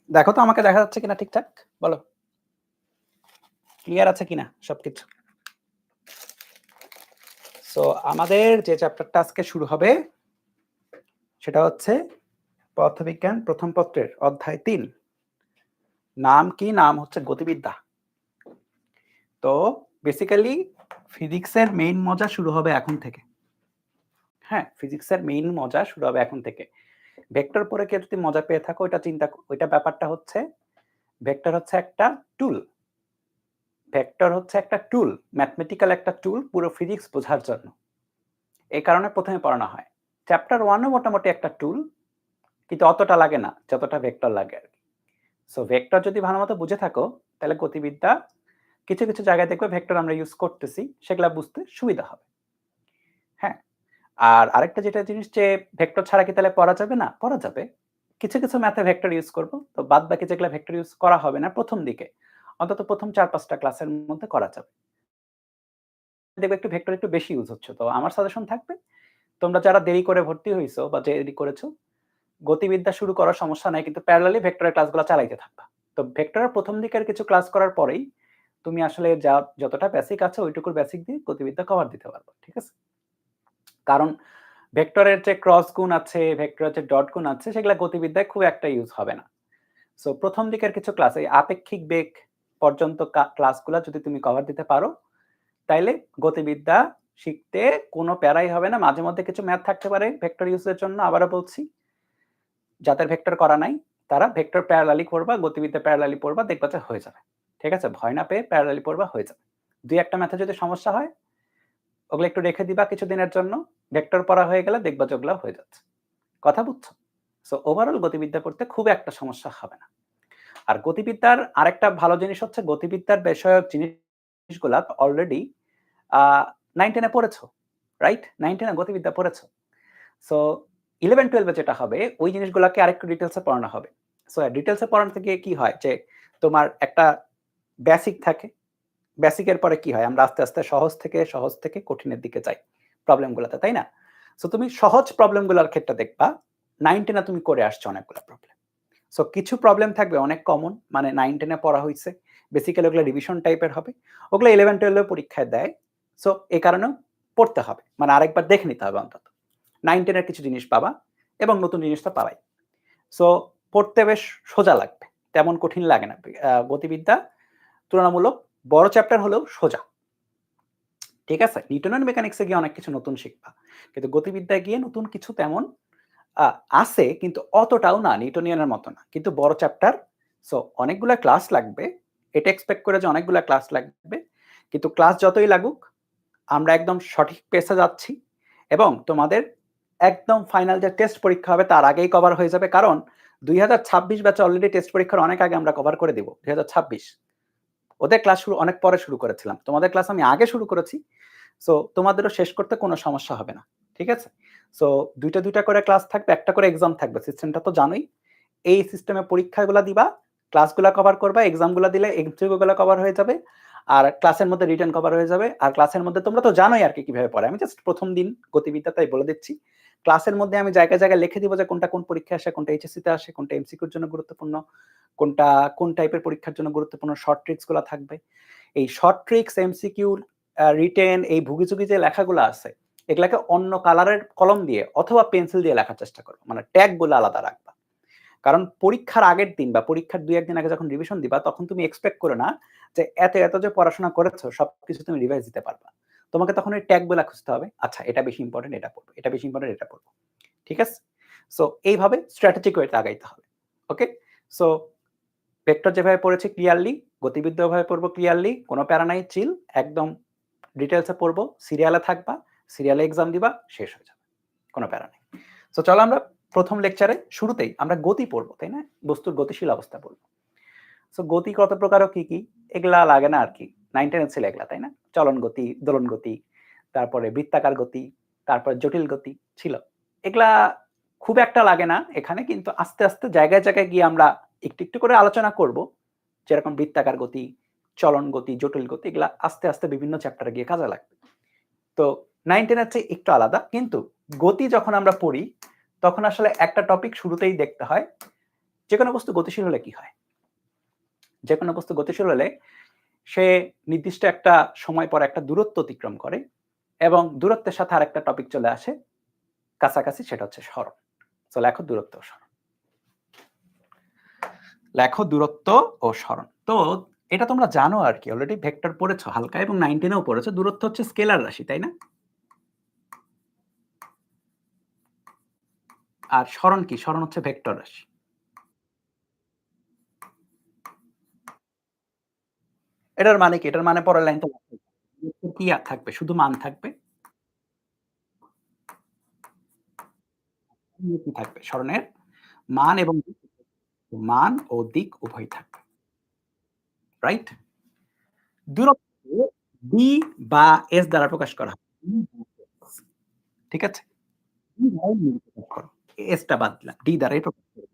দেখো তো আমাকে দেখা যাচ্ছে কিনা ঠিকঠাক, বলো ক্লিয়ার আছে কিনা সবকিছু। সো আমাদের যে চ্যাপ্টারটা আজকে শুরু হবে সেটা হচ্ছে পদার্থবিজ্ঞান প্রথম পত্রের অধ্যায় 3। নাম কি? নাম হচ্ছে গতিবিদ্যা। তো বেসিক্যালি ফিজিক্সের মেইন মজা শুরু হবে এখন থেকে। হ্যাঁ, ফিজিক্সের মেইন মজা শুরু হবে এখন থেকে। ভেক্টর পড়ে কেউ যদি মজা পেয়ে থাকো ওইটা ব্যাপারটা হচ্ছে ভেক্টর হচ্ছে একটা টুল। ভেক্টর হচ্ছে একটা টুল, ম্যাথমেটিক্যাল একটা টুল পুরো ফিজিক্স বোঝার জন্য। এই কারণে প্রথমে পড়ানো হয়। চ্যাপ্টার 1ও মোটামুটি একটা টুল, কিন্তু অতটা লাগে না যতটা ভেক্টর লাগে আর কি। সো ভেক্টর যদি ভালো মতো বুঝে থাকো তাহলে গতিবিদ্যা কিছু কিছু জায়গায় দেখবে ভেক্টর আমরা ইউজ করতেছি, সেগুলা বুঝতে সুবিধা হবে। হ্যাঁ, আর আরেকটা যেটা জিনিস যে ভেক্টর ছাড়া কি তাহলে পড়া যাবে? না, পড়া যাবে। কিছু কিছু ম্যাথে ভেক্টর ইউজ করব, তো বাদ বাকি যেগুলো ভেক্টর ইউজ করা হবে না প্রথম দিকে, অন্তত প্রথম 4-5টা ক্লাসের মধ্যে করা যাবে। দেখবে একটু ভেক্টর একটু বেশি ইউজ হচ্ছে। তো আমার সাজেশন থাকবে তোমরা যারা দেরি করে ভর্তি হইছো বা দেরি করেছো, গতিবিদ্যা শুরু করার সমস্যা নাই, কিন্তু প্যারালালি ভেক্টরের ক্লাসগুলো চালাইতে থাকবা। তো ভেক্টরের প্রথম দিকের কিছু ক্লাস করার পরেই তুমি আসলে যতটা বেসিক আছে ওইটুকুর বেসিক দিয়ে গতিবিদ্যা কভার দিতে পারবে, ঠিক আছে? কারণ ভেক্টরের যে ক্রস গুণ আছে, ভেক্টরের যে ডট গুণ আছে, সেগুলো গতিবিদ্যায় খুব একটা ইউজ হবে না। সো প্রথম দিকের কিছু ক্লাস, এই আপেক্ষিক বেগ পর্যন্ত ক্লাসগুলো যদি তুমি কভার দিতে পারো তাইলে গতিবিদ্যা শিখতে কোনো প্যারাই হবে না। মাঝে মধ্যে কিছু ম্যাথ থাকতে পারে ভেক্টর ইউজের জন্য, আবারও বলছি যাদের ভেক্টর করা নাই তারা ভেক্টর প্যারালালি করবা, গতিবিদ্যা প্যারালালি পড়বা, দেখবা যে হয়ে যাবে। ঠিক আছে, ভয় না পেয়ে প্যারালালি পড়বা, হয়ে যাবে। দুই একটা ম্যাথে যদি সমস্যা হয় ওগুলো একটু রেখে দিবা কিছুদিনের জন্য, ভেক্টর পড়া হয়ে গেলে দেখবা যে ওগুলো হয়ে যাচ্ছে। কথা বুঝছো? সো ওভারঅল গতিবিদ্যা পড়তে খুব একটা সমস্যা হবে না। আর গতিবিদ্যার আরেকটা ভালো জিনিস হচ্ছে গতিবিদ্যার বিষয়ক জিনিসগুলা অলরেডি 9-10-এ পড়েছো, রাইট? 9-10-এ গতিবিদ্যা পড়েছো। সো 11-12-এ যেটা হবে ওই জিনিসগুলোকে আরেকটু ডিটেলসে পড়ানো হবে। সো ডিটেলসে পড়াতে গিয়ে কি হয় যে তোমার একটা বেসিক থাকে, বেসিকের পরে কি হয় আমরা আস্তে আস্তে সহজ থেকে কঠিনের দিকে যাই প্রবলেমগুলোতে, তাই না? সো তুমি সহজ প্রবলেমগুলোর ক্ষেত্রে দেখবা 9-10-এ তুমি করে আসছো অনেকগুলো প্রবলেম। সো কিছু প্রবলেম থাকবে অনেক কমন, মানে 9-10-এ পড়া হয়েছে, বেসিক্যালি ওগুলো রিভিশন টাইপের হবে, ওগুলো 11-12-এ পরীক্ষায় দেয়। সো এই কারণেও পড়তে হবে, মানে আরেকবার দেখে নিতে হবে অন্তত। 9-10-এর কিছু জিনিস পাবা এবং নতুন জিনিস তো পাবাই। সো পড়তে বেশ সোজা লাগবে, তেমন কঠিন লাগে না। গতিবিদ্যা তুলনামূলক বড় চ্যাপ্টার হলেও সোজা, ঠিক আছে? নিউটনের মেকানিক্সে গিয়ে অনেক কিছু নতুন শিখবা, কিন্তু গতিবিদ্যায় গিয়ে নতুন কিছু তেমন আছে, কিন্তু অতটাও না, নিউটনিয়ানের মতো না, কিন্তু বড় চ্যাপ্টার। সো অনেকগুলা ক্লাস লাগবে, এটা এক্সপেক্ট করে যে অনেকগুলা ক্লাস লাগবে, কিন্তু ক্লাস যতই লাগুক আমরা একদম সঠিক পেসে যাচ্ছি এবং তোমাদের একদম ফাইনাল যে টেস্ট পরীক্ষা হবে তার আগেই কভার হয়ে যাবে। কারণ 2026 ব্যাচে অলরেডি টেস্ট পরীক্ষার অনেক আগে আমরা কভার করে দিব 2026। ওদের ক্লাস শুরু অনেক পরে শুরু করেছিলাম, তোমাদের ক্লাস আমি আগে শুরু করেছি। সো তোমাদেরও শেষ করতে কোনো সমস্যা হবে না, ঠিক আছে? সো দুইটা করে ক্লাস থাকবে, একটা করে এক্সাম থাকবে, সিস্টেমটা তো জানোই। এই সিস্টেমে পরীক্ষাগুলো দিবা, ক্লাসগুলো কভার করবা, এক্সামগুলো দিলে এমসিকিউগুলো কভার হয়ে যাবে, আর ক্লাসের মধ্যে রিটেন কভার হয়ে যাবে। আর ক্লাসের মধ্যে তোমরা তো জানোই আর কি কিভাবে পড়ে, আমি জাস্ট প্রথম দিন গতিবিদ্যা তাই বলে দিচ্ছি। ক্লাসের মধ্যে আমি জায়গায় জায়গায় লিখে দিব যে কোনটা কোন পরীক্ষায় আসে, কোনটা এইচএসসি তে আসে, কোনটা এমসিকিউর জন্য গুরুত্বপূর্ণ, কোনটা কোন টাইপের পরীক্ষার জন্য গুরুত্বপূর্ণ, শর্ট ট্রিক্সগুলো থাকবে। এই শর্ট ট্রিক্স, এমসিকিউ, রিটেন, এই ভুগিচুগি যে লেখাগুলো আছে এগুলাকে অন্য কালারের কলম দিয়ে অথবা পেন্সিল দিয়ে লেখার চেষ্টা করো, মানে ট্যাগগুলো আলাদা রাখবা। কারণ পরীক্ষার আগের দিন বা পরীক্ষার 2-1 দিন আগে যখন রিভিশন দিবা তখন তুমি এক্সপেক্ট করো না যে এত যে পড়াশোনা করেছো সবকিছু তুমি রিভাইজ দিতে পারবা। তোমাকে তখন ওই ট্যাগগুলো খুঁজতে হবে, আচ্ছা এটা বেশি ইম্পর্টেন্ট এটা পড়বো, এটা বেশি ইম্পর্টেন্ট এটা পড়বো, ঠিক আছে? সো এইভাবে স্ট্র্যাটেজিক ওয়েতে আগাইতে হবে। ওকে? সো ভেক্টর যেভাবে পড়েছি ক্লিয়ারলি, গতিবিদ্যা ওভাবে পড়বো ক্লিয়ারলি, কোনো প্যারা নাই, চিল, একদম ডিটেইলসে পড়বো, সিরিয়ালে থাকবা, সিরিয়ালে এক্সাম দিবা, শেষ হয়ে যাবে, কোনো প্যারা নেই। সো চলো আমরা প্রথম লেকচারে শুরুতেই আমরা গতি পড়বো, তাই না? বস্তুর গতিশীল অবস্থা পড়বো। সো গতি কত প্রকার ও কি কি এগুলা লাগে না আর কি, 9-10 ছিল এগুলা, তাই না? চলন গতি, দোলন গতি, তারপরে বৃত্তাকার গতি, তারপর জটিল গতি ছিল। এগুলা খুব একটা লাগে না এখানে, কিন্তু আস্তে আস্তে জায়গায় জায়গায় গিয়ে আমরা একটু একটু করে আলোচনা করব, যেরকম বৃত্তাকার গতি, চলন গতি, জটিল গতি, এগুলা আস্তে আস্তে বিভিন্ন চ্যাপ্টারে গিয়ে কাজে লাগবে। তো 9-10 চেয়ে একটু আলাদা, কিন্তু গতি যখন আমরা পড়ি তখন আসলে একটা টপিক শুরুতেই দেখতে হয়, যে কোনো বস্তু গতিশীল হলে কি হয়? যে কোনো বস্তু গতিশীল হলে সে নির্দিষ্ট একটা সময় পর একটা দূরত্ব অতিক্রম করে এবং দূরত্বের সাথে আরেকটা টপিক চলে আসে কাছাকাছি, সেটা হচ্ছে সরণ। তো লেখো দূরত্ব ও সরণ। লেখো দূরত্ব ও সরণ। তো এটা তোমরা জানো আর কি, অলরেডি ভেক্টর পড়েছো হালকা এবং 19 এও পড়েছো। দূরত্ব হচ্ছে স্কেলার রাশি, তাই না? আর সরণ কি? সরণ হচ্ছে ভেক্টর রাশি। এটার মানে কি? এটার মানে পরের লাইনটা কি থাকবে? শুধু মান থাকবে। কি থাকবে? সরণের মান এবং মান ও দিক উভয় থাকবে। রাইট? দূরত্ব ডি বা এস দ্বারা প্রকাশ করা হয়। ঠিক আছে? এসটা বাদ দিলাম। ডি দ্বারাই প্রকাশ করব।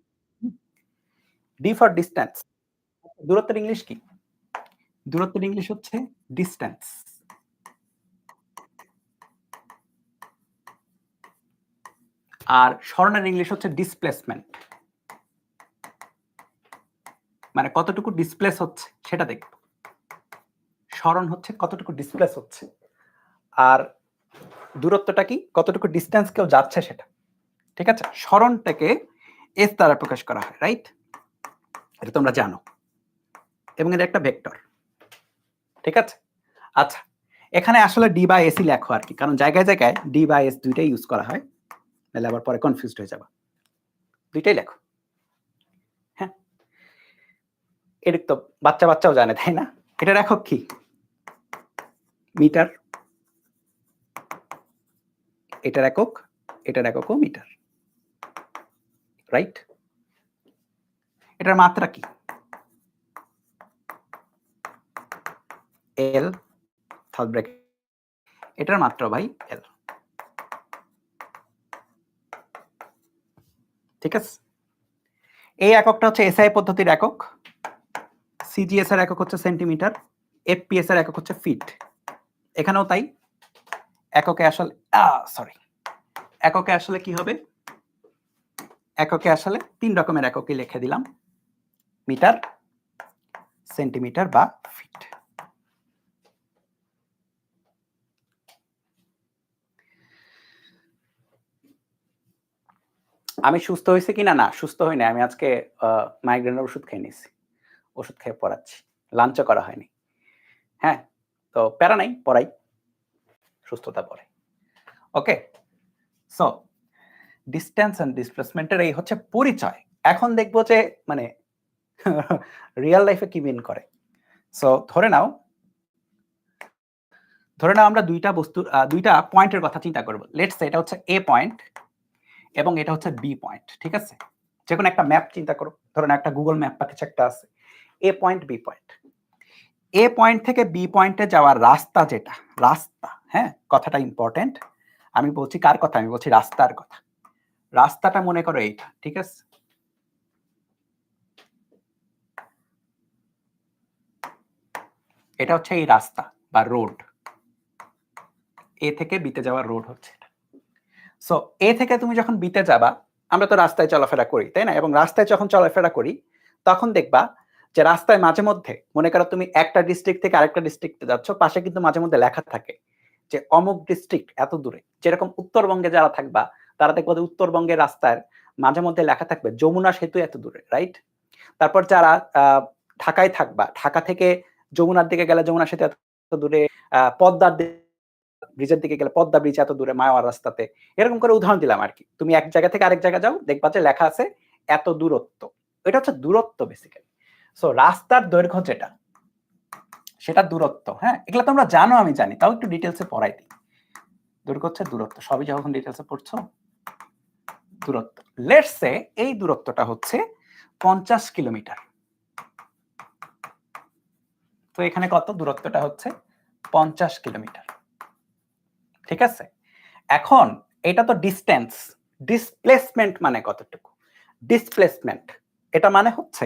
D for distance. দূরত্বের ইংলিশ কি? দূরত্বের ইংলিশ হচ্ছে ডিসট্যান্স। আর সরণের ইংলিশ হচ্ছে ডিসপ্লেসমেন্ট। মানে কতটুকু ডিসপ্লেস হচ্ছে সেটা দেখব। সরণ হচ্ছে কতটুকু ডিসপ্লেস হচ্ছে, আর দূরত্বটা কি? কতটুকু ডিসটেন্স কেউ যাচ্ছে সেটা। ঠিক আছে? সরণটাকে এস দ্বারা প্রকাশ করা হয়, রাইট? এটা তোমরা জানো এবং এটা একটা ভেক্টর। ঠিক আছে? আচ্ছা, এখানে আসলে ডি বাই এসই লেখো আর কি, কারণ জায়গায় জায়গায় ডি বাই এস দুইটাই ইউজ করা হয়, তাহলে আবার পরে কনফিউজড হয়ে যাবে। দুইটাই লেখো। হ্যাঁ, এর তো বাচ্চা বাচ্চাও জানে, তাই না? এটার একক কি? মিটার। এটার এককও মিটার, রাইট? এটার মাত্রা কি? এল, থার্ড ব্র্যাকেট। এটার মাত্রা ভাই এল। ঠিক আছে? এই এককটা হচ্ছে এসআই পদ্ধতির একক, সিজিএস এর একক হচ্ছে সেন্টিমিটার, এফপিএস এর একক হচ্ছে ফিট। এখানেও তাই। এককে আসলে এককে আসলে কি হবে? এককে আসলে তিন রকমের এককে লিখে দিলাম, মিটার, সেন্টিমিটার বা ফিট। আমি সুস্থ হয়েছে কিনা? না, সুস্থ হই না। আমি আজকে মাইগ্রেনের ওষুধ খেয়ে নিয়েছি, ওষুধ খেয়ে পড়াচ্ছি, লাঞ্চও করা হয়নি। হ্যাঁ, তো প্যারা নাই, পড়াই, সুস্থতা পরে। ওকে, সো ডিসটেন্স এন্ড ডিসপ্লেসমেন্টের এই হচ্ছে পরিচয়। এখন দেখবো যে মানে রিয়েল লাইফে কি মিন করে। সো ধরে নাও আমরা দুইটা বস্তু দুইটা পয়েন্টের কথা চিন্তা করব। লেটস সে এটা হচ্ছে এ পয়েন্ট এবং এটা হচ্ছে বি পয়েন্ট। ঠিক আছে? যে কোনো একটা ম্যাপ চিন্তা করো, ধরুন একটা গুগল ম্যাপ বা কিছু একটা আছে, এ পয়েন্ট বি পয়েন্ট। এ পয়েন্ট থেকে বি পয়েন্টে যাওয়ার রাস্তা, যেটা রাস্তা, হ্যাঁ, কথাটা ইম্পর্টেন্ট। আমি বলছি কার কথা? আমি বলছি রাস্তার কথা। রাস্তাটা মনে করো এইটা। ঠিক আছে? এটা হচ্ছে এই রাস্তা বা রোড। এ থেকে বিতে যাওয়ার রোড হচ্ছে এটা। সো এ থেকে তুমি যখন বিতে যাবা, আমরা তো রাস্তায় চলাফেরা করি, তাই না? এবং রাস্তায় যখন চলাফেরা করি তখন দেখবা যে রাস্তায় মাঝে মধ্যে, মনে করো তুমি একটা ডিস্ট্রিক্ট থেকে আরেকটা ডিস্ট্রিক্টে যাচ্ছ, পাশে কিন্তু মাঝে মধ্যে লেখা থাকে যে অমুক ডিস্ট্রিক্ট এত দূরে। যেরকম উত্তরবঙ্গে যারা থাকবা তারা দেখবো যে উত্তরবঙ্গের রাস্তার মাঝে মধ্যে লেখা থাকবে যমুনা সেতু এত দূরে, রাইট? তারপর যারা ঢাকায় থাকবা, ঢাকা থেকে যমুনার দিকে গেলে যমুনা সেতু এত দূরে, পদ্মার ব্রিজের দিকে গেলে পদ্মা ব্রিজ এত দূরে মায়ার রাস্তাতে। এরকম করে উদাহরণ দিলাম আর কি। তুমি এক জায়গা থেকে আরেক জায়গা যাও, দেখবা যে লেখা আছে এত দূরত্ব। এটা হচ্ছে দূরত্ব বেসিক্যালি। সো রাস্তার দৈর্ঘ্য যেটা, সেটা দূরত্ব। হ্যাঁ, এগুলো তোমরা জানো, আমি জানি, তাও একটু ডিটেলসে পড়াই দিই। দৈর্ঘ্য হচ্ছে দূরত্ব, সবই যখন ডিটেলসে পড়ছো। দূরত্ব, লেটস সে এই দূরত্বটা হচ্ছে 50 কিলোমিটার। তো এখানে কত? দূরত্বটা হচ্ছে 50 কিলোমিটার। ঠিক আছে? এখন এটা তো ডিসটেন্স। ডিসপ্লেসমেন্ট মানে কতটুকু? ডিসপ্লেসমেন্ট এটা মানে হচ্ছে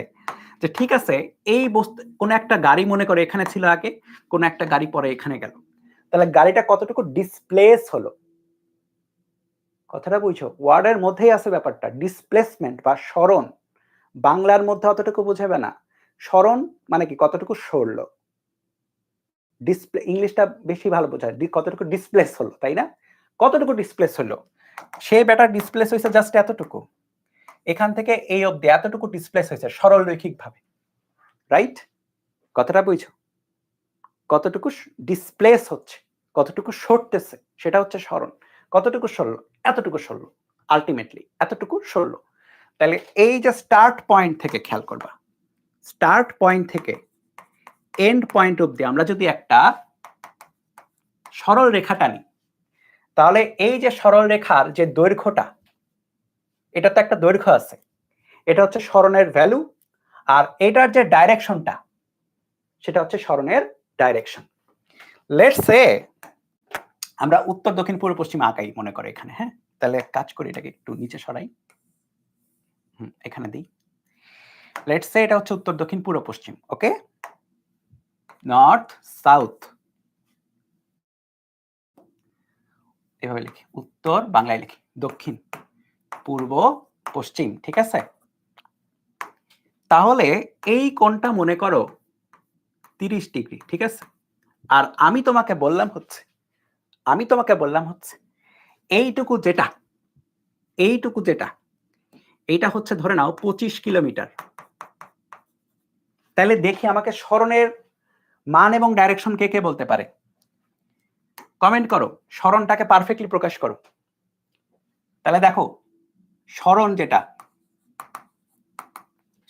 যে ঠিক আছে, এই বস্তু, কোন একটা গাড়ি মনে করে এখানে ছিল আগে, কোন একটা গাড়ি পরে এখানে গেল, তাহলে গাড়িটা কতটুকু ডিসপ্লেস হলো। কথাটা বুঝছো? ওয়ার্ডের মধ্যেই আছে ব্যাপারটা, ডিসপ্লেসমেন্ট বা সরণ বাংলার মধ্যে অতটুকু বুঝাবে না। সরণ মানে কি কতটুকু সরল, ডিসপ্লে ইংলিশটা বেশি ভালো বোঝায়, কতটুকু ডিসপ্লেস হলো, তাই না? কতটুকু ডিসপ্লেস হলো, সে বেটা ডিসপ্লেস হয়েছে জাস্ট এতটুকু, এখান থেকে এই অবধি এতটুকু ডিসপ্লেস হয়েছে সরল রৈখিক ভাবে, রাইট? কথাটা বুঝছো? কতটুকু ডিসপ্লেস হচ্ছে, কতটুকু সরতেছে, সেটা হচ্ছে সরণ। কতটুকু সরলো, এতটুকু সরলো, আলটিমেটলি এতটুকু সরলো। তাহলে এই যে স্টার্ট পয়েন্ট থেকে খেয়াল করবা, স্টার্ট পয়েন্ট থেকে এন্ড পয়েন্ট অবধি আমরা যদি একটা সরল রেখা টানি, তাহলে এই যে সরল রেখার যে দৈর্ঘ্যটা, এটা তো একটা দৈর্ঘ্য আছে, এটা হচ্ছে সরণের ভ্যালু, আর এটার যে ডাইরেকশনটা সেটা হচ্ছে সরণের ডাইরেকশন। লেটস সে আমরা উত্তর দক্ষিণ পূর্ব পশ্চিম আঁকাই মনে করে এখানে, হ্যাঁ? তাহলে কাজ করি, এটাকে একটু নিচে সরাই, এখানে দিই। লেটস সে এটা হচ্ছে উত্তর দক্ষিণ পূর্ব পশ্চিম, ওকে? নর্থ সাউথ, এভাবে লিখি, উত্তর বাংলায় লিখি, দক্ষিণ পূর্ব পশ্চিম, ঠিক আছে? তাহলে এই কোণটা মনে করো 30 ডিগ্রি, ঠিক আছে? আর আমি তোমাকে বললাম হচ্ছে এইটুকু যেটা, এইটা হচ্ছে ধরে নাও 25 কিলোমিটার। তাহলে দেখি আমাকে সরণের মান এবং ডাইরেকশন কে কে বলতে পারে? কমেন্ট করো, সরণটাকে পারফেক্টলি প্রকাশ করো। তাহলে দেখো, সরণ যেটা,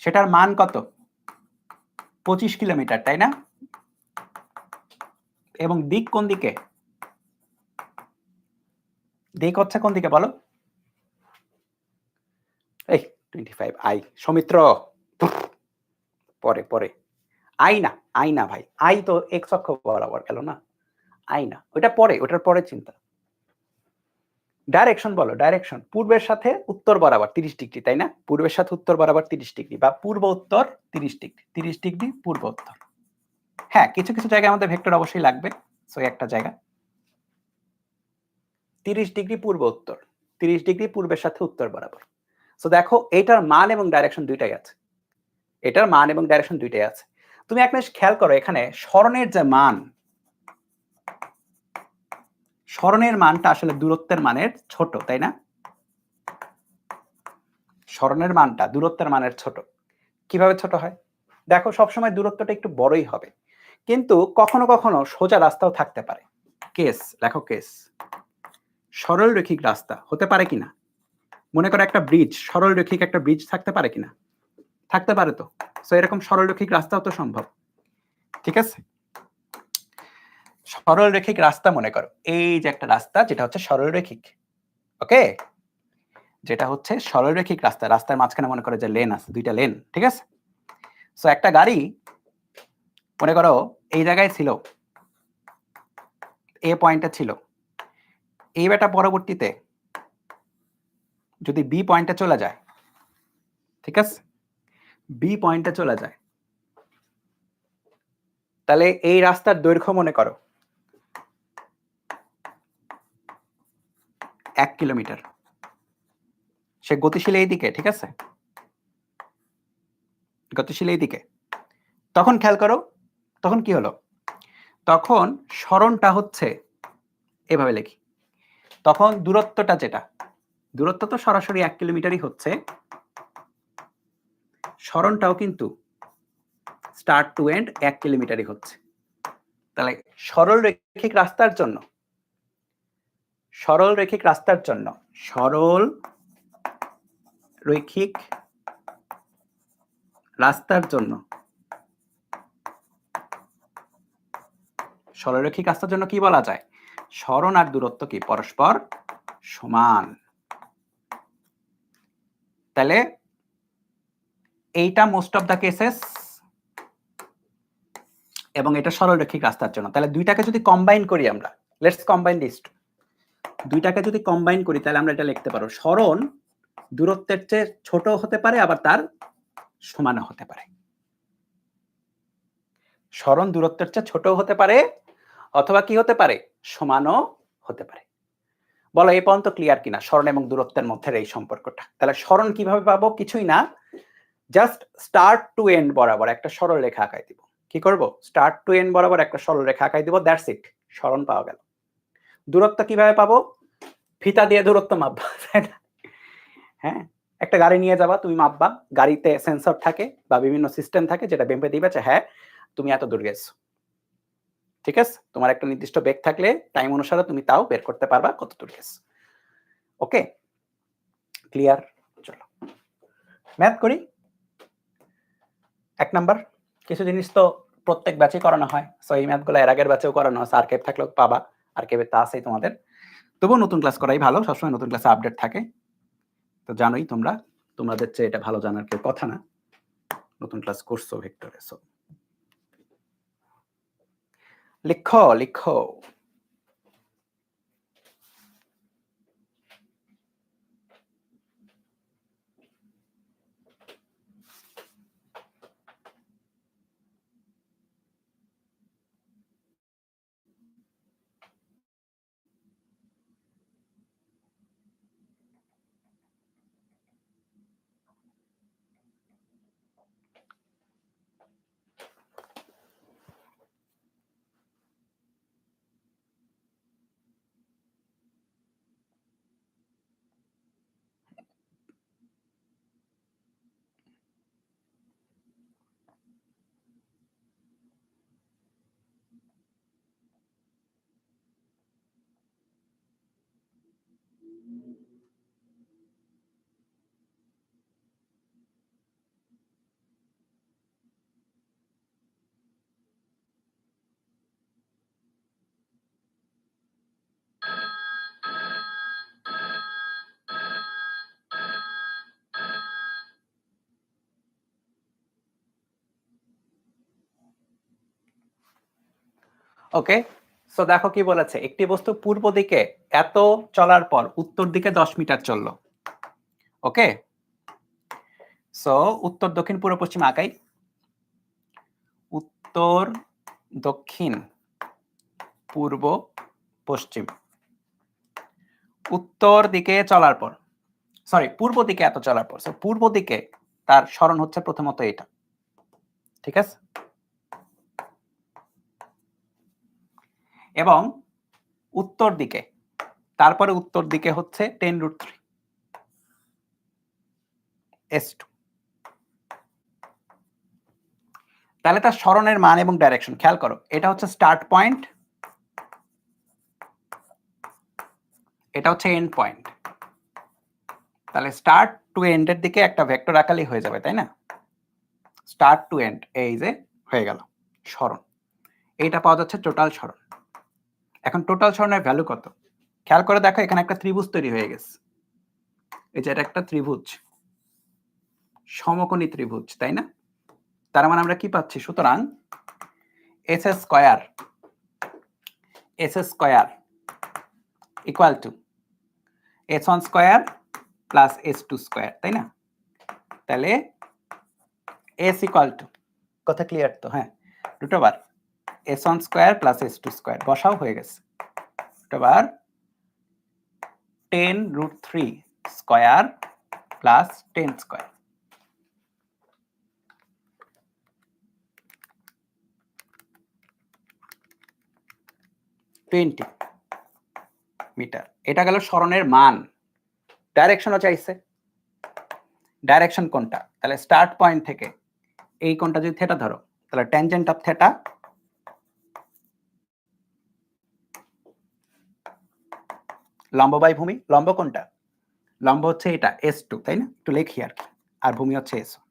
সেটার মান কত? 25 কিলোমিটার, তাই না? এবং দিক কোন দিকে? দিক হচ্ছে কোন দিকে বলো? এই 25 আই, সৌমিত্র পরে আই না ভাই, আই তো এক্স অক্ষ বরাবর গেল না, আই না, ওটা পরে, ওটার পরে চিন্তা। ডাইরেকশন বলো, ডাইরেকশন পূর্বের সাথে উত্তর বরাবর 30 ডিগ্রি, তাই না? পূর্বের সাথে উত্তর বরাবর 30 ডিগ্রি, বা পূর্ব উত্তর 30 ডিগ্রি, 30 ডিগ্রি পূর্ব উত্তর। হ্যাঁ, কিছু কিছু জায়গায় আমাদের ভেক্টর অবশ্যই লাগবে, সো একটা জায়গা 30 ডিগ্রি পূর্ব উত্তর, 30 ডিগ্রি পূর্বের সাথে উত্তর বরাবর। সো দেখো, এটার মান এবং ডাইরেকশন দুইটাই আছে, এটার মান এবং ডাইরেকশন দুইটাই আছে। তুমি এক মিনিট খেয়াল করো, এখানে সরণের যে মান, সরণের মানটা আসলে দূরত্বের মানের ছোট, তাই না? সরণের মানটা দূরত্বের মানের ছোট। কিভাবে ছোট হয়? দেখো, সবসময় দূরত্বটা একটু বড়ই হবে, কিন্তু কখনো কখনো সোজা রাস্তাও থাকতে পারে। কেস লেখো, কেস সরল রৈখিক রাস্তা হতে পারে কিনা? মনে করো একটা ব্রিজ, সরল রৈখিক একটা ব্রিজ থাকতে পারে কিনা? থাকতে পারে তো। সো এরকম সরল রৈখিক রাস্তাও তো সম্ভব, ঠিক আছে? সরল রৈখিক রাস্তা মনে করো এই যে একটা রাস্তা, যেটা হচ্ছে সরল রৈখিক, ওকে? যেটা হচ্ছে সরল রৈখিক রাস্তা, রাস্তার মাঝখানে মনে করো যে লেন আছে, দুইটা লেন, ঠিক আছে? সো একটা গাড়ি মনে করো এই জায়গায় ছিল, এ পয়েন্টে ছিল, এই বেটা পরবর্তীতে যদি বি পয়েন্টে চলে যায়, ঠিক আছে? বি পয়েন্টে চলে যায়, তাহলে এই রাস্তার দৈর্ঘ্য মনে করো 1 কিলোমিটার। সে গতিশীল এই দিকে, ঠিক আছে? গতিশীল এই দিকে। তখন খেয়াল করো, তখন কি হলো? তখন সরণটা হচ্ছে, এভাবে লিখি, তখন দূরত্বটা যেটা, দূরত্ব তো সরাসরি 1 কিলোমিটারই হচ্ছে, সরণটাও কিন্তু স্টার্ট টু এন্ড 1 কিলোমিটারই হচ্ছে। তাহলে সরল রৈখিক রাস্তার জন্য, সরল রৈখিক রাস্তার জন্য, সরল রৈখিক রাস্তার জন্য, সরলরৈখিক রাস্তার জন্য কি বলা যায়? সরণ আর দূরত্ব কি পরস্পর সমান। তাহলে এইটা মোস্ট অফ দা কেসেস, এবং এটা সরলরৈখিক রাস্তার জন্য। তাহলে দুইটাকে যদি কম্বাইন করি আমরা, লেটস কম্বাইন দিস, দুইটাকে যদি কম্বাইন করি তাহলে আমরা এটা লিখতে পারো, সরণ দূরত্বের চেয়ে ছোট হতে পারে, আবার তার সমানও হতে পারে। সরণ দূরত্বের চেয়ে ছোট হতে পারে, অথবা কি হতে পারে? সমানও হতে পারে। বলো এই পর্যন্ত ক্লিয়ার কিনা সরণ এবং দূরত্বের মধ্যে এই সম্পর্কটা? তাহলে সরণ কিভাবে পাবো? কিছুই না, জাস্ট স্টার্ট টু এন্ড বরাবর একটা সরল রেখা আঁকাই দিব। কি করব? স্টার্ট টু এন্ড বরাবর একটা সরল রেখা আঁকাই দিব, দ্যাটস ইট। সরণ পাওয়া গেল। দূরত্ব কিভাবে পাবো? ফিতা দিয়ে দূরত্ব মাপবা, তাই না? হ্যাঁ, একটা গাড়ি নিয়ে যাবা, তুমি মাপবা, গাড়িতে সেন্সর থাকে বা বিভিন্ন সিস্টেম থাকে যেটা বেম্পে দিবে যে হ্যাঁ তুমি এত দূর গেছো। ঠিক আছে, তোমার একটা নির্দিষ্ট বেগ থাকলে টাইম অনুসারে তুমি তাও বের করতে পারবা কত দূর গেছো। ওকে, ক্লিয়ার? চলো ম্যাথ করি। 1 নাম্বার, কিছু জিনিস তো প্রত্যেক ব্যাচে করানো হয়, সো এই ম্যাথগুলো এর আগের ব্যাচেও করানো আছে, আর্কাইভ থাকলেও পাবা, আর্কাইভে তা আছেই তোমাদের। তবুও নতুন ক্লাস করাই ভালো, সবসময় নতুন ক্লাসে আপডেট থাকে। তো জানোই তোমরা, তোমাদের চেয়ে এটা ভালো জানার কেউ কথা না, নতুন ক্লাস করছো ভেক্টরে। সো লিখো লিখো। ওকে, সো দেখো কি বলেছে, একটি বস্তু পূর্ব দিকে এত চলার পর উত্তর দিকে 10 মিটার চললো। ওকে, সো উত্তর দক্ষিণ পূর্ব পশ্চিম আঁকাই। উত্তর দক্ষিণ পূর্ব পশ্চিম, উত্তর দিকে চলার পর, সরি পূর্ব দিকে এত চলার পর, সো পূর্ব দিকে তার সরণ হচ্ছে প্রথমত এটা। ঠিক আছে, এবং উত্তর দিকে, তারপরে উত্তর দিকে হচ্ছে 10√3 S2। তাহলে তার সরণের মান এবং ডাইরেকশন খেয়াল করো, এটা হচ্ছে স্টার্ট পয়েন্ট, এটা হচ্ছে এন্ড পয়েন্ট। তাহলে স্টার্ট টু এন্ড এর দিকে একটা ভেক্টর আকারই হয়ে যাবে, তাই না? স্টার্ট টু এন্ড, এই যে হয়ে গেল সরণ। এইটা পাওয়া যাচ্ছে টোটাল সরণ। এখন টোটাল সরণের ভ্যালু কত খেয়াল করে দেখো, এখানে একটা ত্রিভুজ তৈরি হয়ে গেছে, এই যে এটা একটা ত্রিভুজ, সমকোণী ত্রিভুজ, তাই না? তার মানে আমরা কি পাচ্ছি, সুতরাং S square equal two s1 square plus s2 square, তাই না? তাহলে s ইকুয়াল টু, কথা ক্লিয়ার তো? হ্যাঁ, √, s1 square plus s2 square বসাও হয়ে গেছে, √, 10√3 স্কয়ার প্লাস 10 স্কয়ার। 20 মিটার। এটা গেল সরণের মান। ডাইরেকশনও চাইছে, ডাইরেকশন কোনটা? তাহলে স্টার্ট পয়েন্ট থেকে এই কোণটা যদি থিটা ধরো, তাহলে ট্যানজেন্ট অফ থিটা লম্ব বাই ভূমি। লম্ব কোনটা? লম্ব হচ্ছে এটা S2, তাই না? একটু লিখি আর কি, আর ভূমি হচ্ছে S1।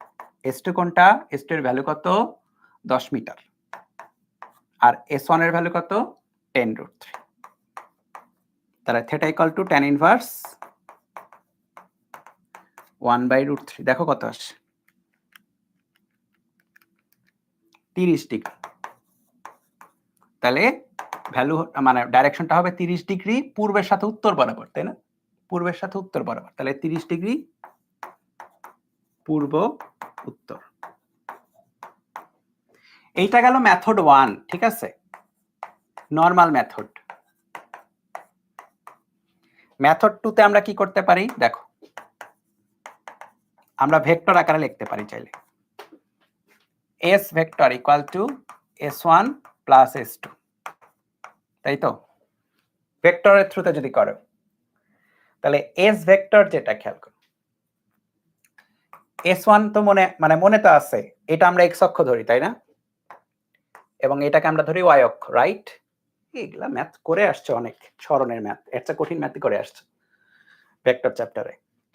S2 কোনটা? S2 এর ভ্যালু কত? 10 মিটার। আর S1 এর ভ্যালু কত? 10√3। তাহলে theta equal to tan inverse 1/√3। দেখো কত আসে, 30 ডিগ্রি। তাহলে ভ্যালু মানে ডাইরেকশনটা হবে 30 ডিগ্রি পূর্বের সাথে উত্তর বরাবর, তাই না? পূর্বের সাথে উত্তর বরাবর, তাহলে 30 ডিগ্রি পূর্ব উত্তর। এইটা গেল মেথড 1, ঠিক আছে, নরমাল মেথড। মেথড 2 তে আমরা কি করতে পারি দেখো, আমরা ভেক্টর আকারে লিখতে পারি চাইলে, S vector equal to s1 plus s2, তাই তো? ভেক্টরের থ্রুতে যদি করো তাহলে এস ভেক্টর যেটা, খেয়াল করো s1 তো মনে তো আছে, এটা আমরা x অক্ষ ধরি তাই না, এবং এটাকে আমরা ধরি y অক্ষ, রাইট? এগুলা ম্যাথ করে আসছে, অনেক স্মরণের ম্যাথ, এর চেয়ে কঠিন ম্যাথই করে আসছে ভেক্টর চ্যাপ্টারে,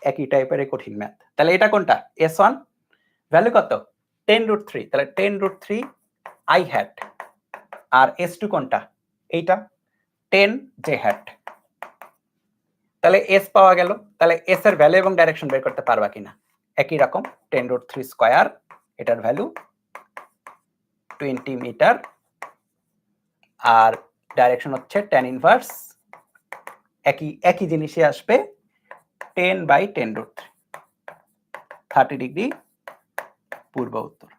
একই টাইপের কঠিন ম্যাথ। তাহলে এটা কোনটা? s1 ভ্যালু কত? 10√3, তাহলে 10√3 i হ্যাট, আর s2 কোনটা? এইটা 10 j হ্যাট। তাহলে s পাওয়া গেল, তাহলে s এর ভ্যালু এবং ডাইরেকশন বের করতে পারবা কিনা? একই রকম 10√3 স্কয়ার, এটার ভ্যালু 20 মিটার, আর ডাইরেকশন হচ্ছে tan ইনভার্স, একই জিনিসই আসবে 10/10√3, 30 ডিগ্রি পূর্ব উত্তর।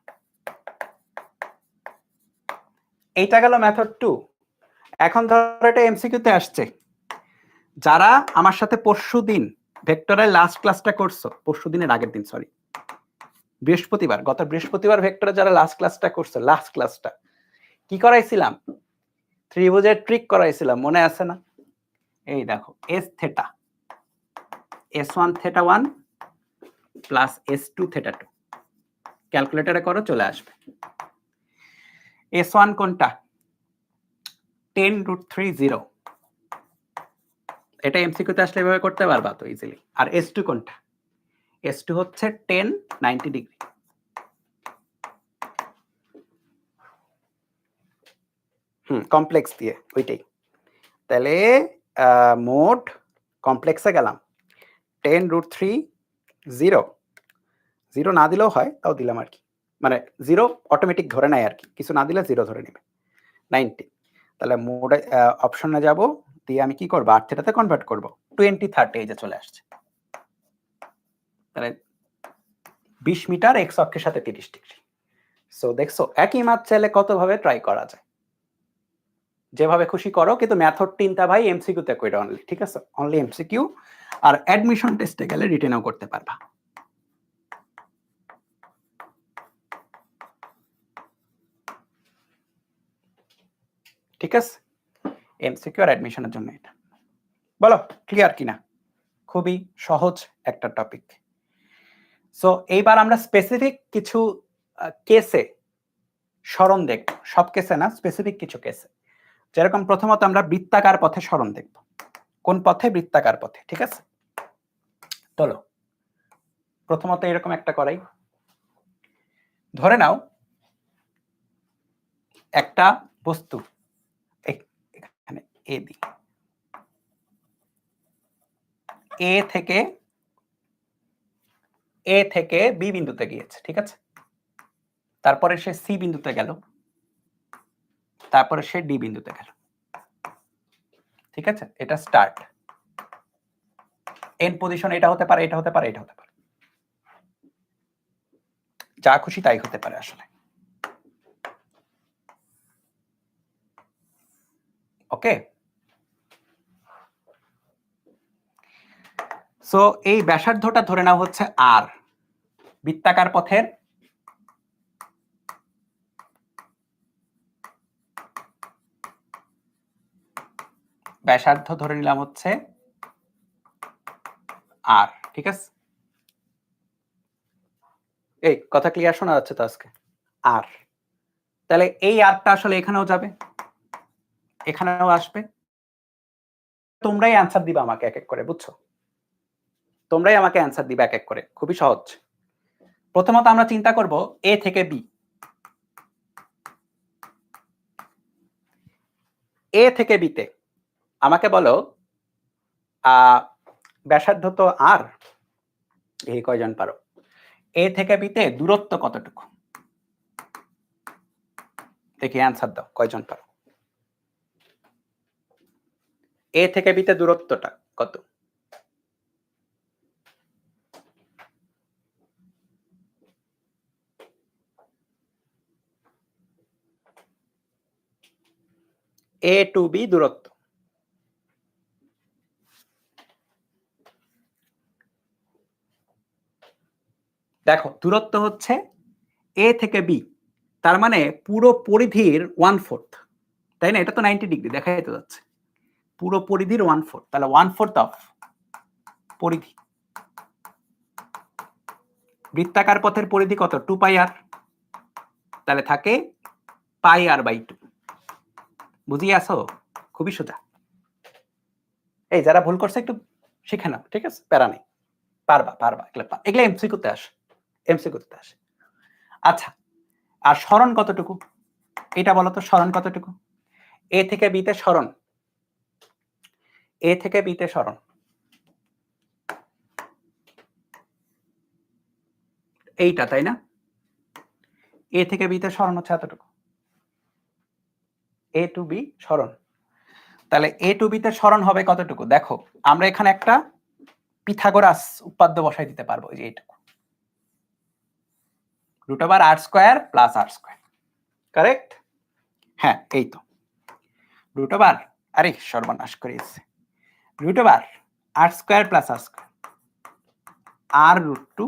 এইটা গেল মেথড 2। এখন ধরো এটা এমসিকিউতে আসছে, যারা আমার সাথে পরশুদিন ভেক্টরের লাস্ট ক্লাসটা করছো, পরশুদিনের আগের দিন, সরি বৃহস্পতিবার, গত বৃহস্পতিবার ভেক্টরে যারা লাস্ট ক্লাসটা করছো, লাস্ট ক্লাসটা কি করাইছিলাম? ত্রিভুজের ট্রিক করাইছিলাম, মনে আছে না? এই দেখো s theta, s1 theta 1 plus s2 theta 2, ক্যালকুলেটরে করো, চলে আসবে। s1 কোনটা? 10√3 এটা এমসিকিউতে আসলে এভাবে করতে পারবা তো ইজিলি। আর s2 কোনটা? s2 হচ্ছে 10 90 ডিগ্রি। কমপ্লেক্স দিয়ে ওইটাই। তাহলে মোড কমপ্লেক্সে গেলাম, 10√3 0 না দিলেও হয়, তাও দিলাম আর কি, মানে 0 অটোমেটিক ধরে নেয় আর কি, কিছু না দিলে 0 ধরে নেবে, 90। তাহলে মোড অপশনে যাব, দিয়ে আমি কি করব? 8 থেটাতে কনভার্ট করব, 20/30 এই যে চলে আসছে। তাহলে 20 মিটার x অক্ষের সাথে 30 ডিগ্রি। সো দেখছো, একই মাপ চাইলে কত ভাবে ট্রাই করা যায়, যেভাবে খুশি করো, কিন্তু মেথড 3টা ভাই এমসিকিউতে কইরা অনলি, ঠিক আছে? অনলি এমসিকিউ, আর অ্যাডমিশন টেস্টে গেলে রিটেনও করতে পারবা। ঠিক আছে, এমসিকিউ আর অ্যাডমিশনের জন্য এটা। বলো ক্লিয়ার কিনা? খুবই সহজ একটা টপিক। সো এইবার আমরা স্পেসিফিক কিছু কেসে সরণ দেখব, সব কেসে না, স্পেসিফিক কিছু কেসে। যেরকম প্রথমত আমরা বৃত্তাকার পথে সরণ দেখব। কোন পথে? বৃত্তাকার পথে, ঠিক আছে? চলো প্রথমত এরকম একটা করাই। ধরে নাও একটা বস্তু এখানে এ দি, এ থেকে বি বিন্দুতে গিয়েছে, ঠিক আছে? তারপরে সে সি বিন্দুতে গেল, তারপরে সে ডি বিন্দুতে গেল, ঠিক আছে? এটা স্টার্ট। এন্ড পজিশন এটা হতে পারে, এটা হতে পারে, এটা হতে পারে, যা খুশি তাই হতে পারে আসলে। ওকে, সো এই ব্যাসার্ধটা ধরে নাও হচ্ছে আর, বৃত্তাকার পথের ব্যাসার্ধ ধরে নিলাম হচ্ছে আর, ঠিক আছে? এই কথা ক্লিয়ার শোনা যাচ্ছে তো আজকে? আর তাহলে এই আরটা আসলে এখানেও যাবে, এখানেও আসবে। তোমরাই অ্যান্সার দিবা আমাকে এক এক করে, বুঝছো? তোমরাই আমাকে অ্যান্সার দিবা এক এক করে, খুবই সহজ। প্রথমত আমরা চিন্তা করব এ থেকে বি। এ থেকে বিতে আমাকে বলো ব্যাসার্ধ তো আর, এই কয়জন পারো? এ থেকে বিতে দূরত্ব কতটুকু? দেখি অ্যান্সার দাও, কয়জন পারো? এ থেকে বিতে দূরত্বটা কত? এ টু বি দূরত্ব, দেখো দূরত্ব হচ্ছে এ থেকে বি, তার মানে পুরো পরিধির 1/4, তাই না? এটা তো 90 ডিগ্রি দেখাই তো যাচ্ছে, পুরো পরিধির 1/4, তাহলে 1/4 অফ পরিধি। বৃত্তাকার পথের পরিধি কত? 2 পাই আর, তাহলে থাকে পাই আর বাই 2। বুঝিয়ে আসো? খুবই সোজা। এই যারা ভুল করছে একটু শিখে নাও, ঠিক আছে? প্যারা নেই, পারবা পারবা, এগুলো এমসিকিউতে আসে, এমসিকিউতে আসে। আচ্ছা, আর সরণ কতটুকু এটা বলো তো, সরণ কতটুকু? এ থেকে বিতে সরণ, এ থেকে বিতে সরণ এইটা, তাই না? এ থেকে বিতে সরণ হচ্ছে এতটুকু, এ টু বি সরণ। তাহলে এ টু বিতে সরণ হবে কতটুকু? দেখো আমরা এখানে একটা পিথাগোরাস উপপাদ্য বসাই দিতে পারবো, যে এইটুকু, √r² + r², কারেক্ট? হ্যাঁ, এই তো √, আরে সর্বনাশ করেছে, √r² + r², r√2।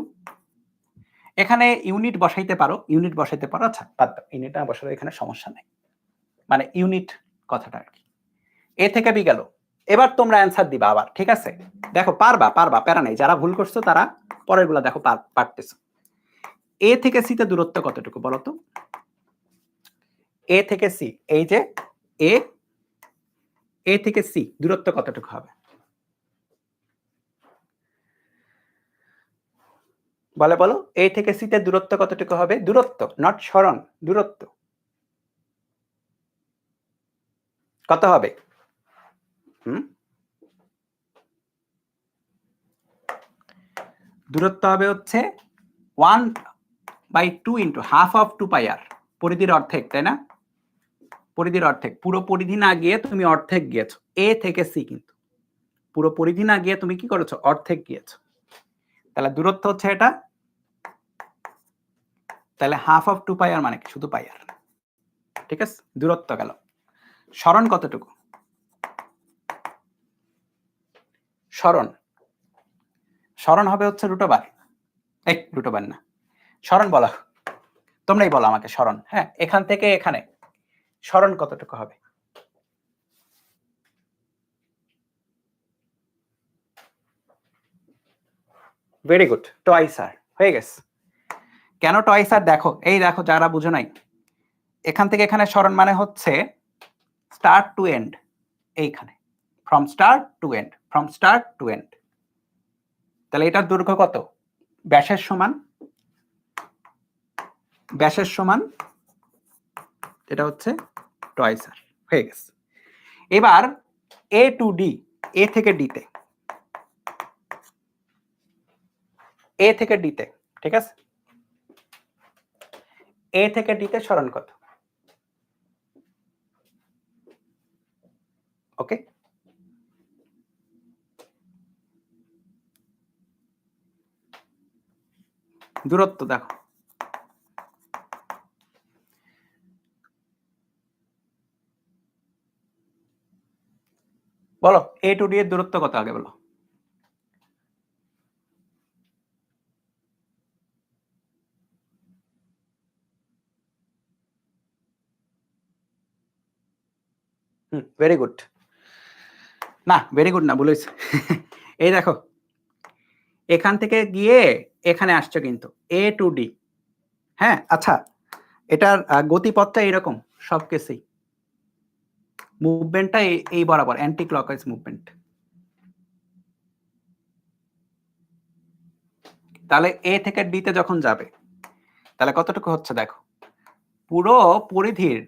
এখানে ইউনিট বসাইতে পারো, ইউনিট বসাইতে পারো। আচ্ছা বাদ দাও, ইউনিট না বসালে এখানে সমস্যা নাই, মানে ইউনিট কথাটা আর কি। এ থেকে বি গেল, এবার তোমরা অ্যান্সার দিবা আবার, ঠিক আছে? দেখো পারবা পারবা, প্যারা নেই, যারা ভুল করছো তারা পরের গুলা দেখো পারতেছো। এ থেকে সি তে দূরত্ব কতটুকু বলো তো? এ থেকে সি, এই যে এ, এ থেকে সি দূরত্ব কতটুকু হবে? বলে বলো, এ থেকে সি তে দূরত্ব কতটুকু হবে? দূরত্ব, নট সরণ, দূরত্ব কত হবে? দূরত্ব হবে হচ্ছে 1/2 ইন্টু হাফ অফ 2 পাই আর, পরিধির অর্ধেক, তাই না? পরিধির অর্ধেক, পুরো পরিধি না গিয়ে তুমি অর্ধেক গিয়েছো, এ থেকে সি, কিন্তু পুরো পরিধি না গিয়ে তুমি কি করেছো? অর্ধেক গিয়েছো। তাহলে দূরত্ব হচ্ছে এটা, তাহলে হাফ অফ 2 পাই আর মানে কি? শুধু পাই আর, ঠিক আছে? দূরত্ব গেল। সরণ কতটুকু? সরণ, সরণ হবে হচ্ছে √, এই √, না, সরণ বলো, তোমরাই বলো আমাকে সরণ। হ্যাঁ, এখান থেকে এখানে সরণ কতটুকু হবে? ভেরি গুড, টয়েস আর, হয়ে গেছে। কেন টয়েস আর? দেখো, এই দেখো যারা বুঝো নাই, এখান থেকে এখানে সরণ মানে হচ্ছে স্টার্ট টু এন্ড, এইখানে from start to end, from start to end. তাহলে এটার দৈর্ঘ্য কত? ব্যাসের সমান, ব্যাসের সমান, এটা হচ্ছে টয়েস আর, হয়ে গেছে। এবার এ টু ডি, এ থেকে ডিতে, এ থেকে ডিতে, ঠিক আছে? এ থেকে ডিতে সরণ কত? ওকে, দূরত্ব দেখো, বলো এ টু ডি এর দূরত্ব কত আগে বলো? ভেরি গুড, না ভেরি গুড না, বলেছে এই দেখো এখান থেকে গিয়ে এখানে আসছো কিন্তু এ টু ডি। হ্যাঁ, আচ্ছা, এটার গতিপথটা এরকম সব কেসেই, মুভমেন্টটা এই বরাবর, অ্যান্টি ক্লকওয়াইজ মুভমেন্ট। তাহলে এ থেকে ডি তে যখন যাবে, তাহলে কতটুকু হচ্ছে দেখো, পুরো পরিধির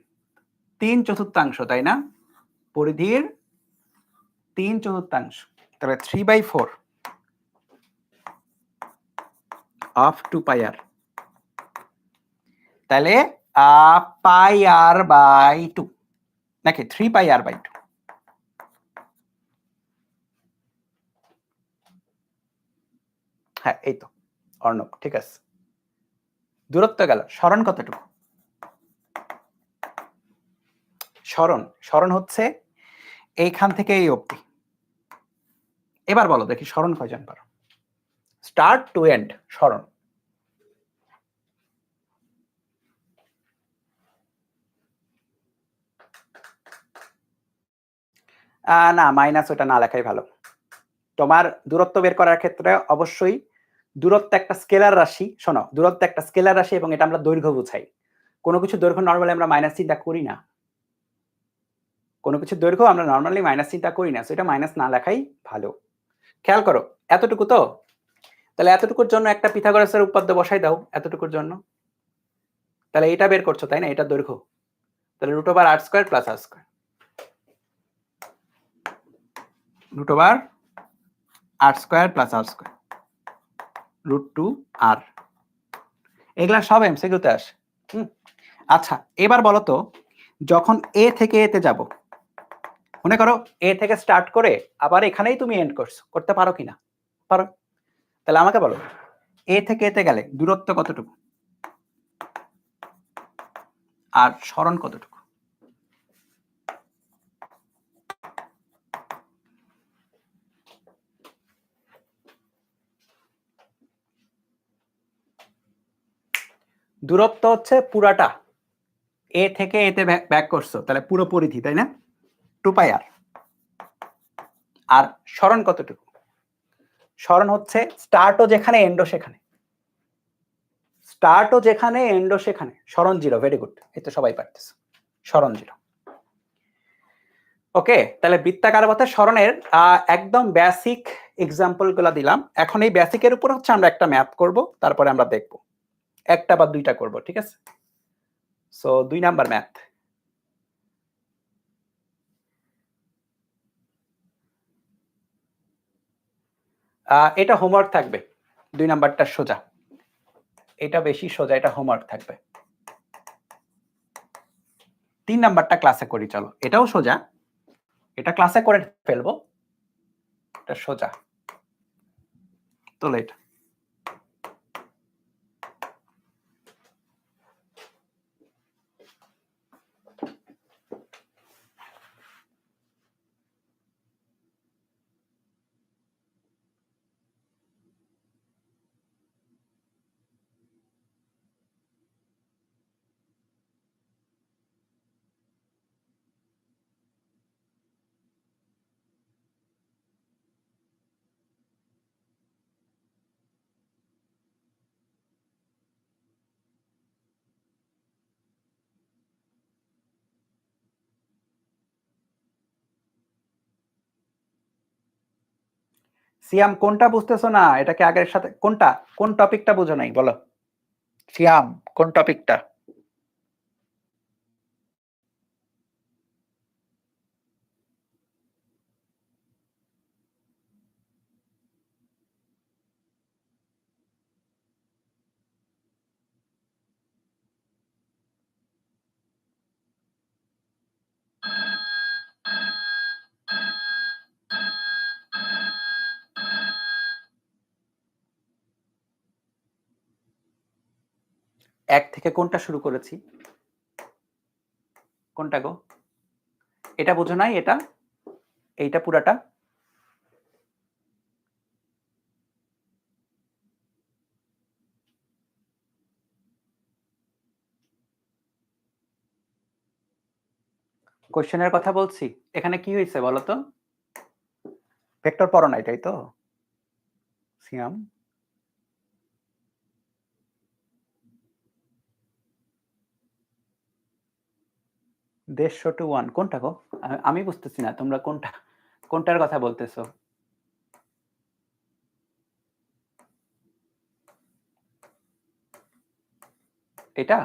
3/4, তাই না? পরিধির 3/4, তাহলে 3/4 অফ 2 পাই আর, তাহলে পাই আর বাই 2, নাকি 3 পাই আর বাই 2? হ্যাঁ, এই তো অর্ণব, ঠিক আছে। দূরত্ব গেল, সরণ কতটুকু? সরণ, সরণ হচ্ছে এইখান থেকে এই অবধি। এবার বলো দেখি সরণ কয়জন পারো? স্টার্ট টু এন্ড সরণ না, মাইনাস ওটা না লেখাই ভালো। তোমার দূরত্ব বের করার ক্ষেত্রে অবশ্যই দূরত্ব একটা স্কেলার রাশি। শোনো, দূরত্ব একটা স্কেলার রাশি এবং এটা আমরা দৈর্ঘ্য বোঝাই। কোনো কিছু দৈর্ঘ্য নরমালি আমরা মাইনাস চিন্তা করি না। কোনো কিছু দৈর্ঘ্য আমরা নরমালি মাইনাস চিন্তা করি না, সো এটা মাইনাস না লেখাই ভালো। খেয়াল করো, এতটুকু তো, তাহলে এতটুকুর জন্য একটা পিথাগোরাসের উপপাদ্য বসাই দাও এতটুকুর জন্য। তাহলে এটা বের করছো তাই না, এটা দৈর্ঘ্য। তাহলে root over r square plus r square, root over r square plus r square, root 2 আর। এগুলা সব এমসিকিউতে আসে। আচ্ছা, এবার বলো তো, যখন এ থেকে এতে যাব, মনে করো এ থেকে স্টার্ট করে আবার এখানেই তুমি এন্ড করতে পারো কিনা? পারো। তাহলে আমাকে বলো, এ থেকে এতে গেলে দূরত্ব কতটুকু আর সরণ কতটুকু? দূরত্ব হচ্ছে পুরাটা, এ থেকে এতে ব্যাক করছো, তাহলে পুরো পরিধি, তাই না? 2 পাই আর। আর সরণ কতটুকু? সরণ হচ্ছে স্টার্টও যেখানে এন্ডও সেখানে, স্টার্টও যেখানে এন্ডও সেখানে, সরণ 0। ভেরি গুড, এই তো সবাই পারতেছে, সরণ 0। ওকে, তাহলে বৃত্তাকার পথে সরণের একদম বেসিক এক্সাম্পল গুলা দিলাম। এখন এই বেসিকের উপর হচ্ছে আমরা একটা ম্যাথ করব, তারপরে আমরা দেখব একটা বা দুইটা করব, ঠিক আছে? So 2 number math. এটা হোমওয়ার্ক থাকবে, 2 নাম্বারটা সোজা, এটা বেশি সোজা, এটা হোমওয়ার্ক থাকবে। 3 নাম্বারটা ক্লাসে করি, চলো। এটাও সোজা, এটা ক্লাসে করে ফেলবো, এটা সোজা। তোলো এটা। সিয়াম, কোনটা বুঝতেছো না? এটাকে আগের সাথে কোনটা, কোন টপিকটা বুঝো নাই বলো? সিয়াম, কোন টপিকটা? এক থেকে কোনটা শুরু করেছি? কোনটা গো? এটা বুঝো নাই? এটা, এইটা পুরাটা? কোশ্চেনের কথা বলছি। এখানে কি হয়েছে বলো তো? ভেক্টর পড়ো নাই, তাই তো সিয়াম? দেড়শো টু 1 কোনটা গো? আমি বুঝতেছি না তোমরা কোনটা, কোনটার কথা বলতেছো? এটা?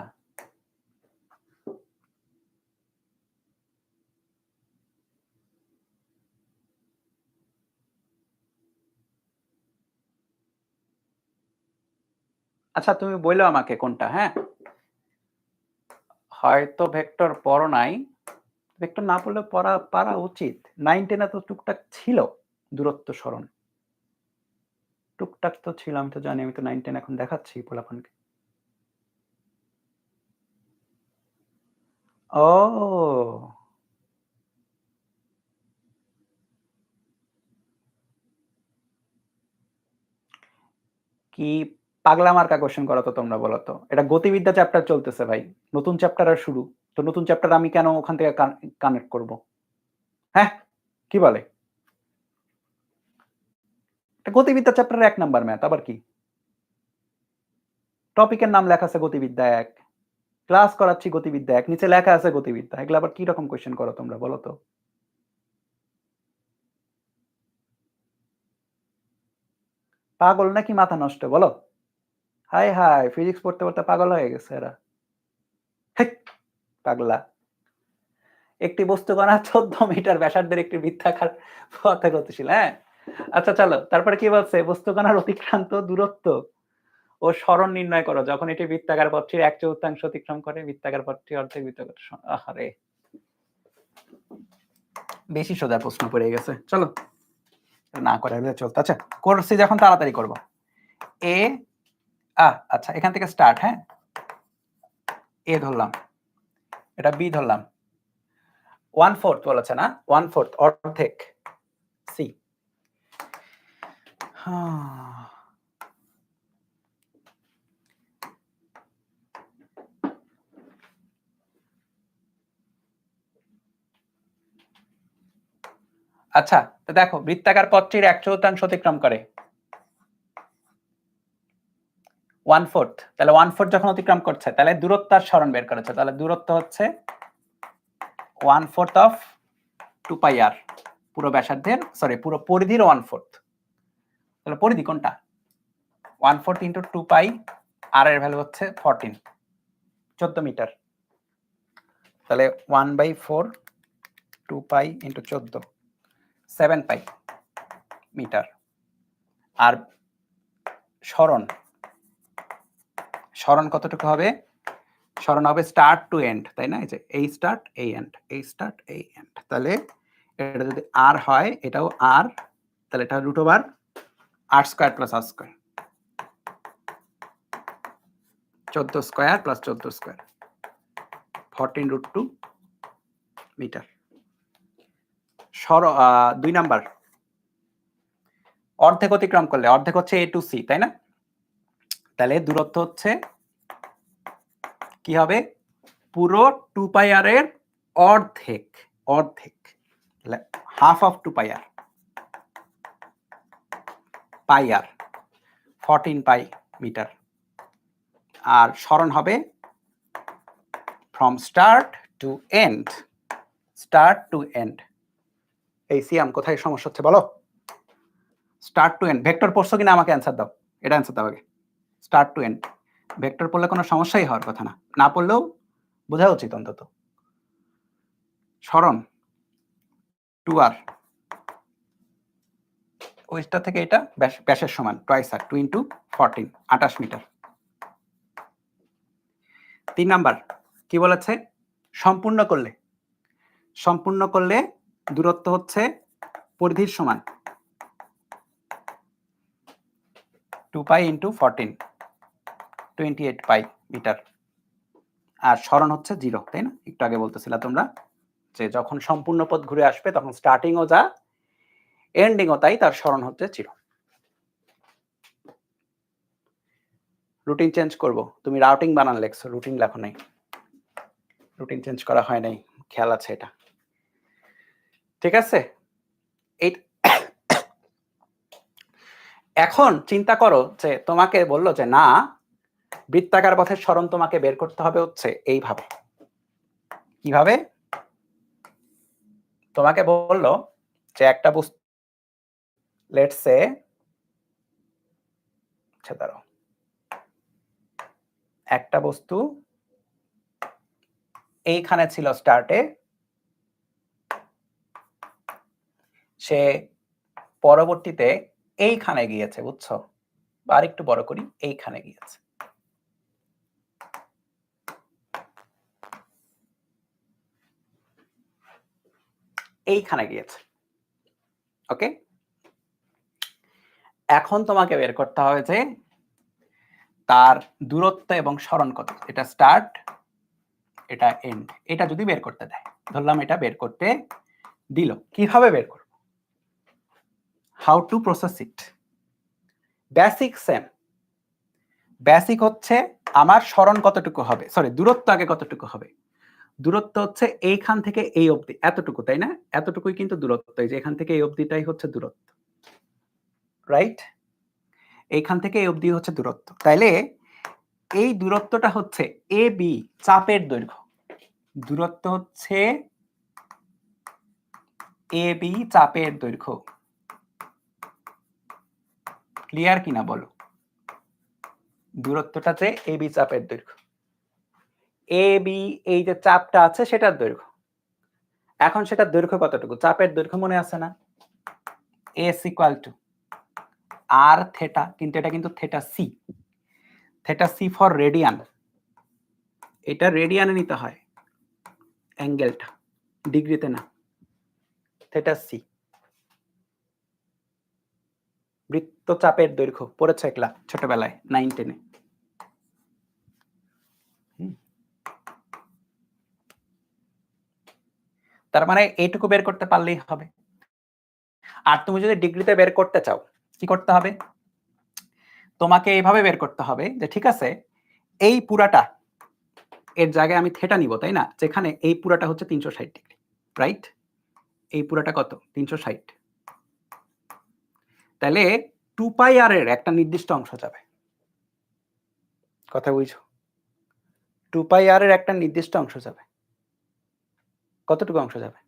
আচ্ছা, তুমি বললো আমাকে কোনটা। হ্যাঁ, হয়তো ভেক্টর পড়ো নাই, ভেক্টর না পড়লে পারা উচিত। 9 10 তো টুকটাক ছিল দূরত্ব সরণ, টুকটাক তো ছিল, আমি তো জানি, আমি তো 9 10 এখন দেখাচ্ছি পোলাপানকে। ও, কি পাগলা মার্কা কোশ্চেন করো তো তোমরা, বলো তো? এটা গতিবিদ্যা চ্যাপ্টার চলতেছে ভাই, নতুন চ্যাপ্টার আর শুরু, তো নতুন চ্যাপ্টার আমি কেন ওখান থেকে কানেক্ট করব? হ্যাঁ, কি বলে? গতিবিদ্যা চ্যাপ্টারের 1 নাম্বার ম্যাথ, আবার কি? টপিকের নাম লেখা আছে গতিবিদ্যা 1, ক্লাস করাচ্ছি গতিবিদ্যা 1, নিচে লেখা আছে গতিবিদ্যা। এগুলো আবার কি রকম কোশ্চেন করো তোমরা বলো তো? পাগল নাকি মাথা নষ্ট বলো? হাই হাই, ফিজিক্স পড়তে পড়তে পাগল হয়ে গেছে এরা। পাগলা। একটি বস্তুকণা 14 মিটার ব্যাসার্ধের একটি বৃত্তাকার পথে গতিশীল। হ্যাঁ, আচ্ছা চলো, তারপরে কি বলছে? বস্তুকণার অতিক্রান্ত দূরত্ব ও সরণ নির্ণয় করো যখন এটি বৃত্তাকার পথটির 1/4 অতিক্রম করে। বৃত্তাকার পথটি অর্ধেক বৃত্তাকার। আরে বেশি সোজা প্রশ্ন পড়ে গেছে, চলো না করে চলতে। আচ্ছা করছি যখন তাড়াতাড়ি করব। এ আচ্ছা এখান থেকে স্টার্ট। হ্যাঁ, এ ধরলাম, এটা বি ধরলাম। 1/4 বলেছে না? 1/4 অর্ধেক। সি। আচ্ছা তো দেখো, বৃত্তাকার পথটির 1/4 অতিক্রম করে 1/4, তাহলে 1/4 যখন অতিক্রম করছে তাহলে দূরত্ব আর সরণ বের করেছে। তাহলে দূরত্ব হচ্ছে 1/4 অফ 2 পাই আর, পুরো ব্যাসার্ধের সরি পুরো পরিধির 1/4। তাহলে পরিধি কোনটা? 1/4 ইন্টু 2 পাই আর এর ভ্যালু হচ্ছে 14, 14 মিটার। তাহলে 1/4 2 পাই ইন্টু 14, 7 পাই মিটার। আর সরণ, সরণ কতটুকু হবে? সরণ হবে স্টার্ট টু এন্ড, তাই না? এই যে এই স্টার্ট এই এন্ড, এই স্টার্ট এই এন্ড। তাহলে এটা যদি আর হয় এটাও আর, তাহলে এটা root over r square plus r square, 14 square plus 14 square, 14√2 metre. 2 number, অর্ধেক অতিক্রম করলে, অর্ধেক হচ্ছে এ টু সি, তাই না? তাহলে দূরত্ব হচ্ছে কি হবে? পুরো 2 পাই আর এর অর্ধেক, অর্ধেক, তাহলে half of 2 pi r, pi r 14 pi metre. আর সরণ হবে from start to end, start to end. এই সিয়াম কোথায় সমস্যা হচ্ছে বলো? স্টার্ট টু এন্ড, ভেক্টর পড়ছো কিনা আমাকে অ্যান্সার দাও, এটা অ্যান্সার দাও আগে। স্টার্ট টু এন্ড ভেক্টর পড়লে কোনো সমস্যাই হওয়ার কথা না, না পড়লেও বোঝা উচিত অন্তত। সরণ 2r, ওইটা থেকে এটা ব্যাসের সমান টুয়াইস আর, 2 ইন্টু 14, 28 মিটার। 3 নাম্বার কি বলেছে? সম্পূর্ণ করলে, সম্পূর্ণ করলে দূরত্ব হচ্ছে পরিধির সমান 2 পাই ইন্টু 14, 28 পাই মিটার। আর সরণ হচ্ছে 0, তাই না? একটু আগে বলতেছিলা তোমরা যে যখন সম্পূর্ণ পথ ঘুরে আসবে তখন স্টার্টিংও যা এন্ডিংও তাই, তার সরণ হচ্ছে 0। রুটিন চেঞ্জ করব, তুমি রাউটিং বানান লেখছো, রুটিন লেখো নাই। রুটিন চেঞ্জ করা হয় নাই, খেয়াল আছে এটা, ঠিক আছে? এই এখন চিন্তা করো যে তোমাকে বললো যে না, বৃত্তাকার পথের সরণ তোমাকে বের করতে হবে হচ্ছে এইভাবে। কিভাবে? তোমাকে বললো যে একটা বস্তু, লেটস সে, আচ্ছা দাঁড়াও, একটা বস্তু এইখানে ছিল স্টার্টে, সে পরবর্তীতে এইখানে গিয়েছে, বুঝছো? বা আরেকটু বড় করি, এইখানে গিয়েছে। এইখানে গিয়েছে, ওকে? এখন তোমাকে বের করতে হবে যে তার দূরত্ব এবং সরণ কত। এটা স্টার্ট, এটা এন্ড, এটা যদি বের করতে দেয়, ধরলাম এটা বের করতে দিল, কিভাবে বের করব? How to process it? Basic same. Basic হচ্ছে আমার সরণ কতটুকু হবে, সরি দূরত্ব আগে কতটুকু হবে। দূরত্ব হচ্ছে এইখান থেকে এই অবধি এতটুকু, তাই না? এতটুকুই কিন্তু দূরত্ব। এই যে এখান থেকে এই অবধিটাই হচ্ছে দূরত্ব। রাইট? এইখান থেকে এই অবধি হচ্ছে দূরত্ব। তাইলে এই দূরত্বটা হচ্ছে AB চাপের দৈর্ঘ্য। দূরত্ব হচ্ছে AB চাপের দৈর্ঘ্য। ক্লিয়ার কিনা বলো? দূরত্বটা যে AB চাপের দৈর্ঘ্য। AB এই যে চাপটা আছে সেটার দৈর্ঘ্য। এখন সেটার দৈর্ঘ্য কতটুকু? চাপের দৈর্ঘ্য মনে আছে না? S equal to R theta, কিন্তু এটা কিন্তু theta C। theta C for radian. এটা রেডিয়ানে নিতে হয় অ্যাঙ্গেলটা, ডিগ্রিতে না। theta C বৃত্তচাপের দৈর্ঘ্য পড়েছে একলা ছোটবেলায় 9 10-এ। তার মানে এইটুকু বের করতে পারলেই হবে। আর তুমি যদি ডিগ্রিতে বের করতে চাও কি করতে হবে? তোমাকে এইভাবে বের করতে হবে যে ঠিক আছে এই পুরাটা এর জায়গায় আমি থেটা নিব, তাই না? যেখানে এই পুরাটা হচ্ছে 360 ডিগ্রি, রাইট? এই পুরাটা কত? 360। তাহলে 2 পাই আর এর একটা নির্দিষ্ট অংশ যাবে। কথা বুঝছো? 2 পাই আর এর একটা নির্দিষ্ট অংশ যাবে। কতটুকু অংশ যাবে?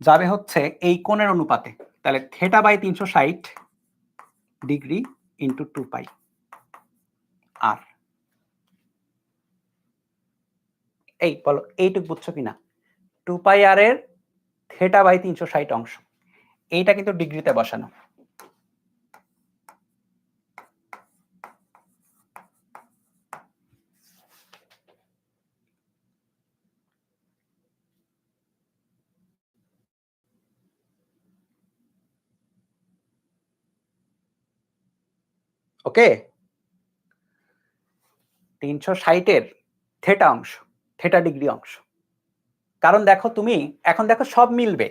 যাবে হচ্ছে এই কোণের অনুপাতে। তাহলে theta by 360 degree into 2 pi আর। এই বলো এইটুকু বুঝছো কিনা? 2 পাই আর এর থেটা বাই 360 অংশ। এইটা কিন্তু ডিগ্রিতে বসানো। ওকে, 360 এর থেটা অংশ, থেটা ডিগ্রি অংশ। কারণ দেখো তুমি এখন দেখো সব মিলবে,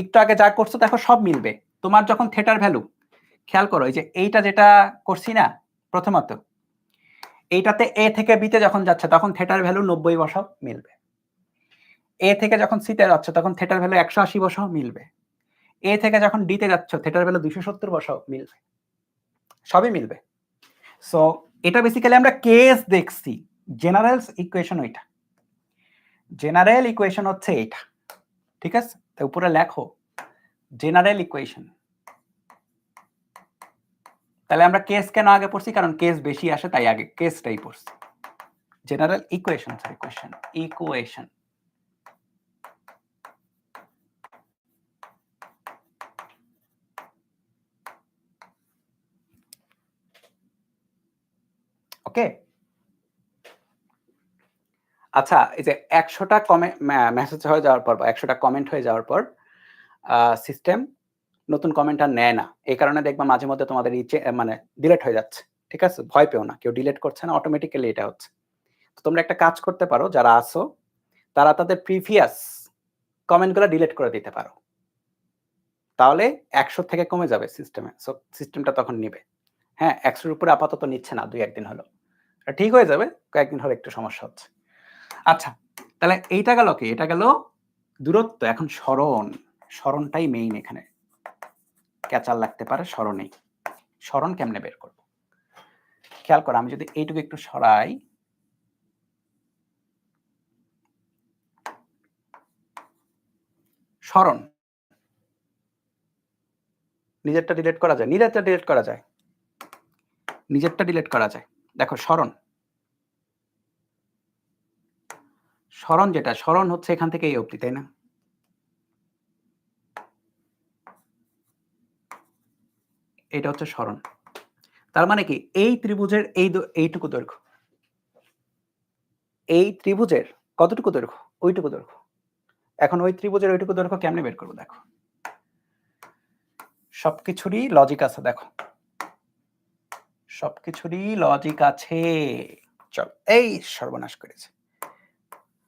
একটু আগে যা করছো দেখো সব মিলবে। তোমার যখন থেটার ভ্যালু খেয়াল করো, এই যে এইটা যেটা করছি না প্রথমত, এইটাতে এ থেকে বিতে যখন যাচ্ছে তখন থেটার ভ্যালু 90 বসাও মিলবে। এ থেকে যখন সিতে যাচ্ছে তখন থেটার ভ্যালু 180 বসাও মিলবে। এ থেকে যখন ডিতে যাচ্ছ থেটার ভ্যালু 270 বসাও মিলবে, সবই মিলবে। সো এটা বেসিক্যালি আমরা কেস দেখছি, জেনারেল ইকুয়েশন ওইটা, জেনারেল ইকুয়েশন হচ্ছে এইটা, ঠিক আছে? তো উপরে লেখো জেনারেল ইকুয়েশন। তাহলে আমরা কেস কেন আগে পড়ছি? কারণ কেস বেশি আসে তাই আগে কেসটাই পড়ছি। General equation, equation equation. Okay, আচ্ছা এই যে 100টা মেসেজ হয়ে যাওয়ার পর বা 100টা কমেন্ট হয়ে যাওয়ার পর সিস্টেম নতুন কমেন্ট আর নেয় না। এই কারণে দেখবা মাঝে মধ্যে তোমাদের মানে ডিলিট হয়ে যাচ্ছে, ঠিক আছে? ভয় পেও না, কেউ ডিলিট করছে না, অটোমেটিক্যালি এটা হচ্ছে। তো তোমরা একটা কাজ করতে পারো, যারা আসো তারা তাদের প্রিভিয়াস কমেন্টগুলো ডিলিট করে দিতে পারো, তাহলে 100 থেকে কমে যাবে সিস্টেমে। সো সিস্টেমটা তখন নিবে। হ্যাঁ, 100-এর উপরে আপাতত নিচ্ছে না 2-1 দিন হলো। ঠিক হয়ে যাবে, কয়েকদিন হলো একটু সমস্যা হচ্ছে। আচ্ছা, তাহলে এইটা গেল কি? এটা গেল দূরত্ব। এখন সরণ, সরণটাই মেইন এখানে। ক্যাচাল লাগতে পারে সরণেই। সরণ কেমনে বের করব? খেয়াল করো, আমি যদি এইটুকু একটু সরাই, সরণ নিজেরটা ডিলিট করা যায়, নিজেরটা ডিলিট করা যায়, নিজেরটা ডিলিট করা যায়। দেখো সরণ, সরণ যেটা, সরণ হচ্ছে এখান থেকে এই অবধি, তাই না? এটা হচ্ছে সরণ। তার মানে কি এই ত্রিভুজের এইটুকু দৈর্ঘ্য, এই ত্রিভুজের কতটুকু দৈর্ঘ্য? ওইটুকু দৈর্ঘ্য। এখন ওই ত্রিভুজের ওইটুকু দৈর্ঘ্য কেমনে বের করবো? দেখো সবকিছুরই লজিক আছে, দেখো সবকিছুরই লজিক আছে। চল, এই সর্বনাশ করেছে।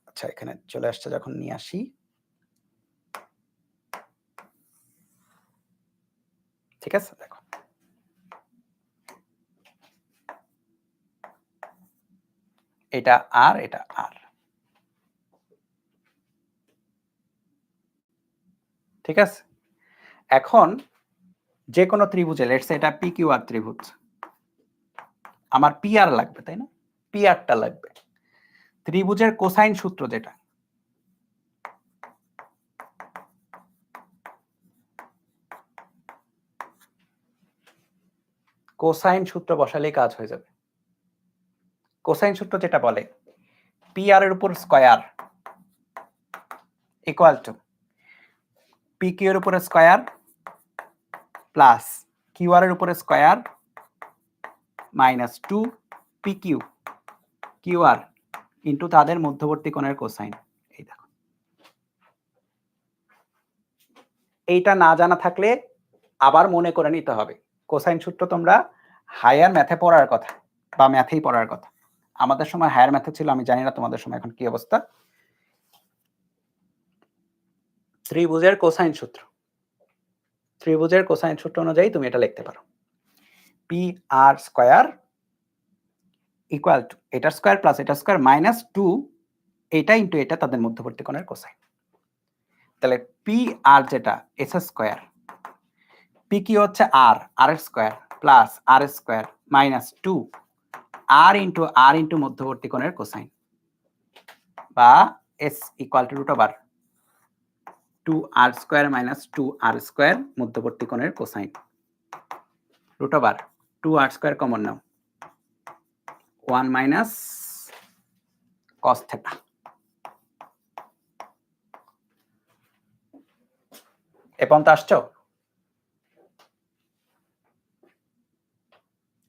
আচ্ছা এখানে চলে আসছে, যখন নিয়ে আসি, ঠিক আছে? দেখো এটা আর এটা আর, ঠিক আছে, এখন যে কোনো ত্রিভুজে লেটস এটা পি কিউ আর ত্রিভুজ, আমার পি আর লাগবে তাই না, পি আরটা লাগবে। ত্রিভুজের কোসাইন সূত্র যেটা, কোসাইন সূত্র বসালেই কাজ হয়ে যাবে। কোসাইন সূত্র যেটা বলে পি আর এর উপর square equal to P Q এর উপরে স্কয়ার প্লাস কিউ আর এর উপরে square minus 2 P Q Q R into তাদের মধ্যবর্তী কোণের কোসাইন। এই দেখো, এইটা না জানা থাকলে আবার মনে করে নিতে হবে। কোসাইন সূত্র তোমরা হায়ার ম্যাথে পড়ার কথা বা ম্যাথেই পড়ার কথা। আমাদের সময় হায়ার ম্যাথে ছিল, আমি জানি না তোমাদের সময় এখন কি অবস্থা। ত্রিভুজের কোসাইন সূত্র, ত্রিভুজের কোসাইন সূত্র অনুযায়ী তুমি এটা লিখতে পারো, P R square equal to এটা স্কয়ার প্লাস এটা স্কয়ার মাইনাস 2 এটা ইন্টু এটা তাদের মধ্যবর্তী কোণের কোসাইন। তাহলে পি আর যেটা এস স্কয়ার, পি কি হচ্ছে আর r square plus r square minus 2 r into মধ্যবর্তী কোণের কোসাইন, বা S equal to root over 2r square minus 2r square মধ্যবর্তী কোণের cosine, root over 2r square common নাও 1 মাইনাস cos থিটা। এ পর্যন্ত আসছো?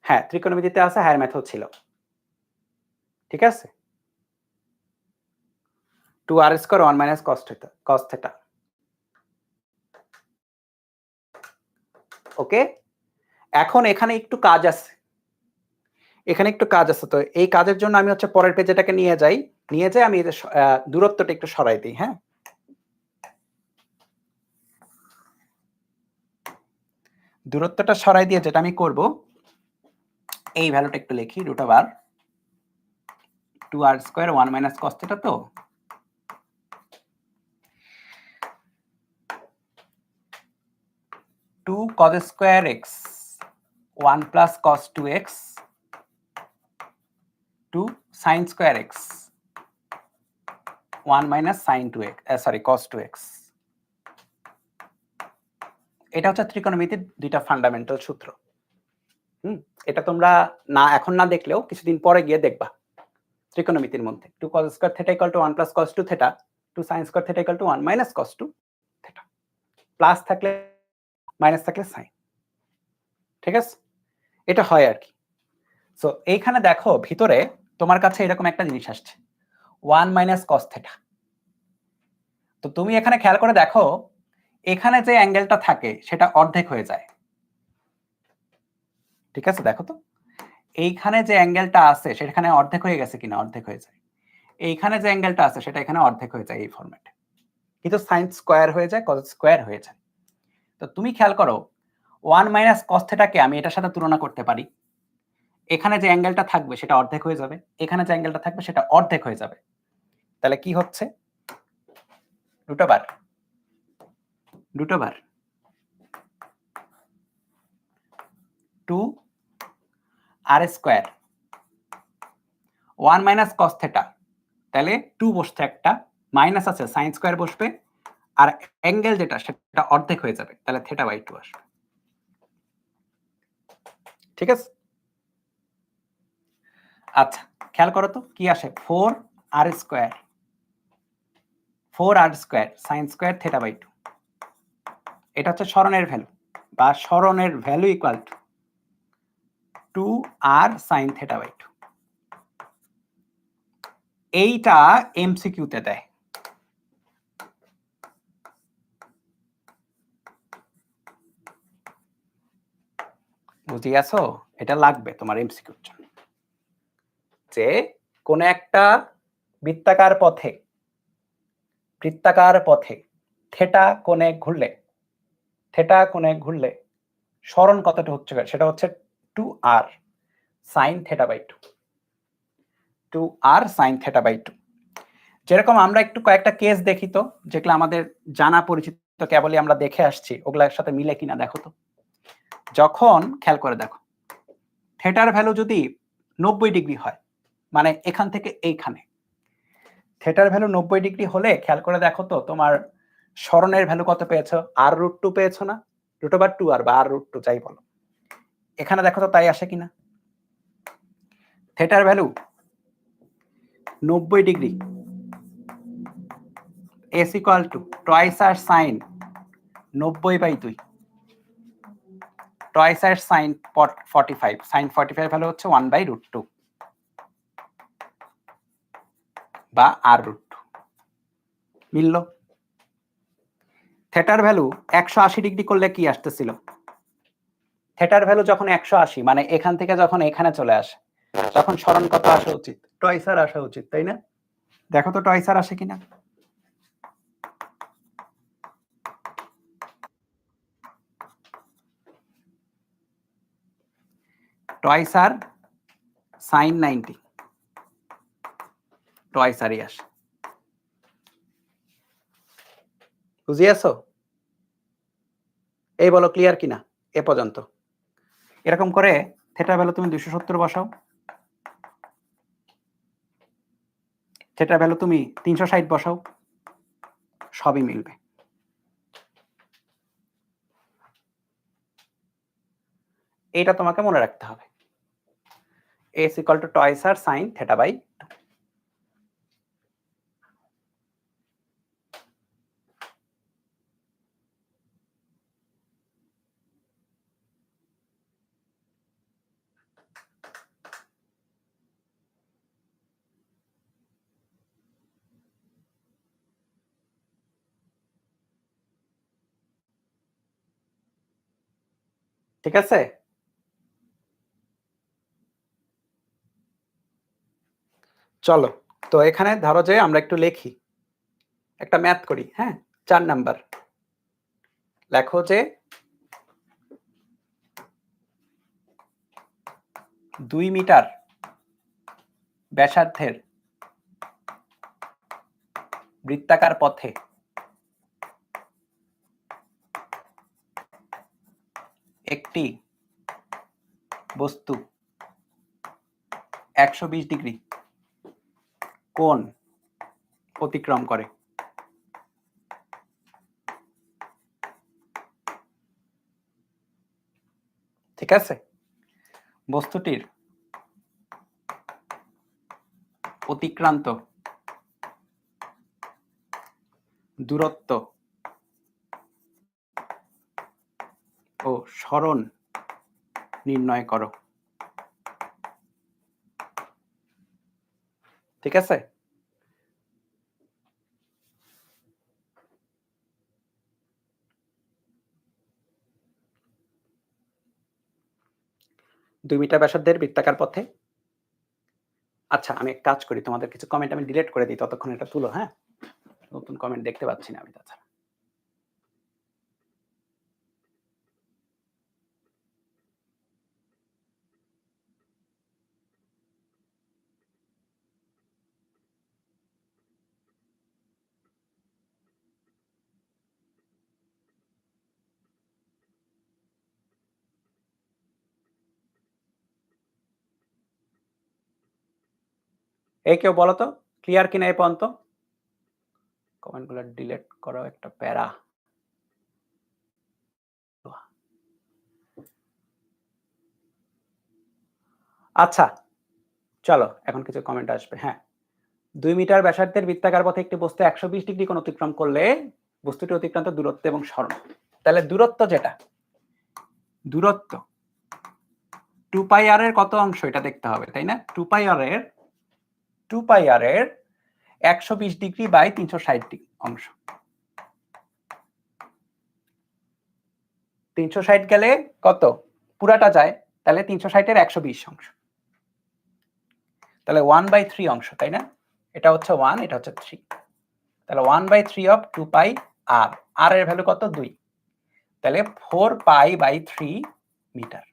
হ্যাঁ, ত্রিকোণমিতিতে আছে, হায়ার ম্যাথও ছিল, ঠিক আছে। 2r square 1 minus cos theta. Okay, এখন এখানে একটু কাজ আছে, এখানে একটু কাজ আছে। তো এই কাজের জন্য আমি হচ্ছে পরের পেজেটাকে নিয়ে যাই আমি দূরত্বটা একটু সরাই দিই। হ্যাঁ, দূরত্বটা সরাই দিয়ে যেটা আমি করব, এই ভ্যালুটা একটু লিখি, root over 2r square 1 minus cos theta, তো 2 cos square x 1 plus cos 2x 2 sin square x 1 minus sin 2x sorry cos 2x। এটা হচ্ছে ত্রিকোণমিতির দুইটা ফান্ডামেন্টাল সূত্র। এটা তোমরা না এখন না দেখলেও কিছুদিন পরে গিয়ে দেখবা। ত্রিকোণমিতির মধ্যে 2 cos square theta equal two 1 plus cos 2 theta, 2 sin square theta equal two 1 minus cos 2 theta, plus থাকলে মাইনাস থাকলে সাইন, ঠিক আছে, এটা হয় আর কি। সো এইখানে দেখো ভিতরে তোমার কাছে এরকম একটা জিনিস আসছে 1 মাইনাস cos থিটা। তো তুমি এখানে খেয়াল করে দেখো, এখানে যে অ্যাঙ্গেলটা থাকে সেটা অর্ধেক হয়ে যায়, ঠিক আছে। দেখো তো এইখানে যে অ্যাঙ্গেলটা আছে সেখানে অর্ধেক হয়ে গেছে কিনা, অর্ধেক হয়ে যায়। এইখানে যে অ্যাঙ্গেলটা আছে সেটা এখানে অর্ধেক হয়ে যায় এই ফরম্যাটে, কিন্তু সাইন স্কয়ার হয়ে যায়, cos স্কয়ার হয়ে যায়। তো তুমি খেয়াল করো 1 মাইনাস cos থিটাকে আমি এটার সাথে তুলনা করতে পারি, এখানে যে অ্যাঙ্গেলটা থাকবে সেটা অর্ধেক হয়ে যাবে, এখানে যে অ্যাঙ্গেলটা থাকবে সেটা অর্ধেক হয়ে যাবে। তাহলে কি হচ্ছে, root over 2 r square 1 minus cos theta, তাহলে 2 বসছে, একটা মাইনাস আছে, sin স্কয়ার বসবে, আর অ্যাঙ্গেল যেটা সেটা অর্ধেক হয়ে যাবে, তাহলে থিটা বাই 2 আসবে, ঠিক আছে। আচ্ছা, খেয়াল করো তো কি আসে, 4r square sin square theta by 2, এটা হচ্ছে সরণের ভ্যালু, বা সরণের value equal to 2r sin theta by 2। এইটা এমসিকিউতে দেয়, বুঝি আছো? এটা লাগবে তোমার এমসিকিউর জন্য, যে কোন একটা বৃত্তাকার পথে থিটা কোণে ঘুরলে সরণ কতটা হচ্ছে, সেটা হচ্ছে 2r sin theta by 2, 2r sin theta by 2। যেরকম আমরা একটু কয়েকটা কেস দেখি তো, যেগুলো আমাদের জানা পরিচিত তো কেবলই আমরা দেখে আসছি, ওগুলার সাথে মিলে কিনা দেখো তো। যখন খেয়াল করে দেখো, থিটার ভ্যালু যদি 90 ডিগ্রি হয়, মানে এখান থেকে এইখানে, থিটার ভ্যালু 90 ডিগ্রি হলে খেয়াল করে দেখো তো তোমার সরণের ভ্যালু কত পেয়েছো? r√2 পেয়েছো না? √2r বা r√2 যাই বলো। এখানে দেখো তো তাই আসে কিনা। থিটার value 90 degree s equal to twice R sine 90/2 twice R sine 45, sine 45 value হচ্ছে 1/√2 বা r√2 মিলল। থিটার ভ্যালু 180 ডিগ্রি করলে কি আসতেছিল? থিটার ভ্যালু যখন 180 মানে এখান থেকে যখন এখানে চলে আসে, তখন সরণ কত আসা উচিত? টুয়াইস আর আসা উচিত, তাই না? দেখো তো টুয়াইস আর আসে কিনা। টুয়াইস আর সাইন 90 টুয়াইস আরই আসে। বুঝিয়েছো? এই বলো ক্লিয়ার কিনা এ পর্যন্ত? এরকম করে থিটার ভ্যালু তুমি 270 বসাও, থিটার ভ্যালু তুমি 360 বসাও, সবই মিলবে। এটা তোমাকে মনে রাখতে হবে, s equal to twice R sine theta by 2। ঠিক আছে? চলো তো এখানে ধরো যে আমরা একটু লিখি, একটা ম্যাথ করি। হ্যাঁ, 4 নাম্বার লেখো যে 2 মিটার ব্যাসার্ধের বৃত্তাকার পথে একটি বস্তু 120 ডিগ্রি কোণ অতিক্রম করে। ঠিক আছে? বস্তুটির অতিক্রান্ত দূরত্ব ও সরণ নির্ণয় করো। ঠিক আছে? দুই মিটার ব্যাসার্ধের বৃত্তাকার পথে। আচ্ছা আমি এক কাজ করি, তোমাদের কিছু কমেন্ট আমি ডিলিট করে দিই, ততক্ষণ এটা তুলো। হ্যাঁ, নতুন কমেন্ট দেখতে পাচ্ছি না আমি তাছাড়া। এই কেউ বলো তো ক্লিয়ার কিনা এই পর্যন্ত? কমেন্টগুলো ডিলিট করো, একটা প্যারা। আচ্ছা চলো এখন কিছু কমেন্ট আসবে। হ্যাঁ, 2 মিটার ব্যাসার্ধের বৃত্তাকার পথে একটি বস্তু 120 ডিগ্রি কোণ অতিক্রম করলে বস্তুটি অতিক্রান্ত দূরত্ব এবং সরণ। তাহলে দূরত্ব যেটা, দূরত্ব 2 পাই আর এর কত অংশ এটা দেখতে হবে, তাই না? 2 পাই আর এর 120 ডিগ্রি বাই 360 ডিগ্রি অংশ। 360 গেলে কত? পুরাটা যায়, তাহলে 360 এর 120 অংশ, তাহলে 1/3 অংশ, তাই না? এটা হচ্ছে 1, এটা হচ্ছে 3, তাহলে 1/3 অফ 2 পাই আর, আর এর ভ্যালু কত? 2, তাহলে 4 পাই বাই 3 মিটার।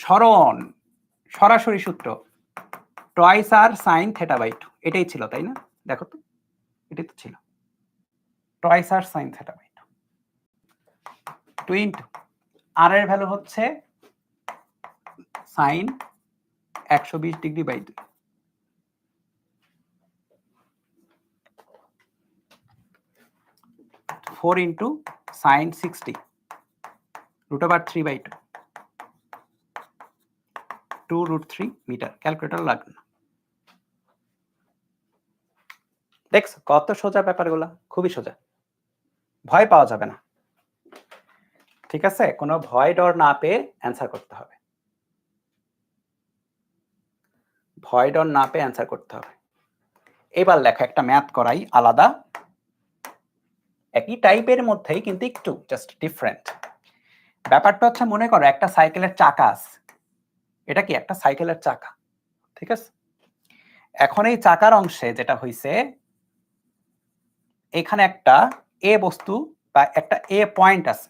সরণ সরাসরি সূত্র twice R sine theta by 2, এটাই ছিল, তাই না? দেখো তো এটাই তো ছিল। টয়েস r sine theta by 2 into r এর ভ্যালু হচ্ছে sine 120 degree by 2 4 into sine 60 root over 3 by 2 2√3 metre. Calculator লাগবে না। দেখছো কত সোজা ব্যাপারগুলো, খুবই সোজা, ভয় পাওয়া যাবে না। ঠিক আছে, কোনো ভয় ডর না পেয়ে অ্যান্সার করতে হবে, ভয় ডর না পেয়ে অ্যান্সার করতে হবে। এবার লেখো একটা ম্যাথ করাই আলাদা, একই টাইপের মধ্যেই কিন্তু একটু জাস্ট ডিফারেন্ট। ব্যাপারটা হচ্ছে মনে করো একটা সাইকেলের চাকা আছে, এটা কি একটা সাইকেলের চাকা, ঠিক আছে? এখন এই চাকার অংশে যেটা হইছে, এখানে একটা এ বস্তু বা একটা এ পয়েন্ট আছে,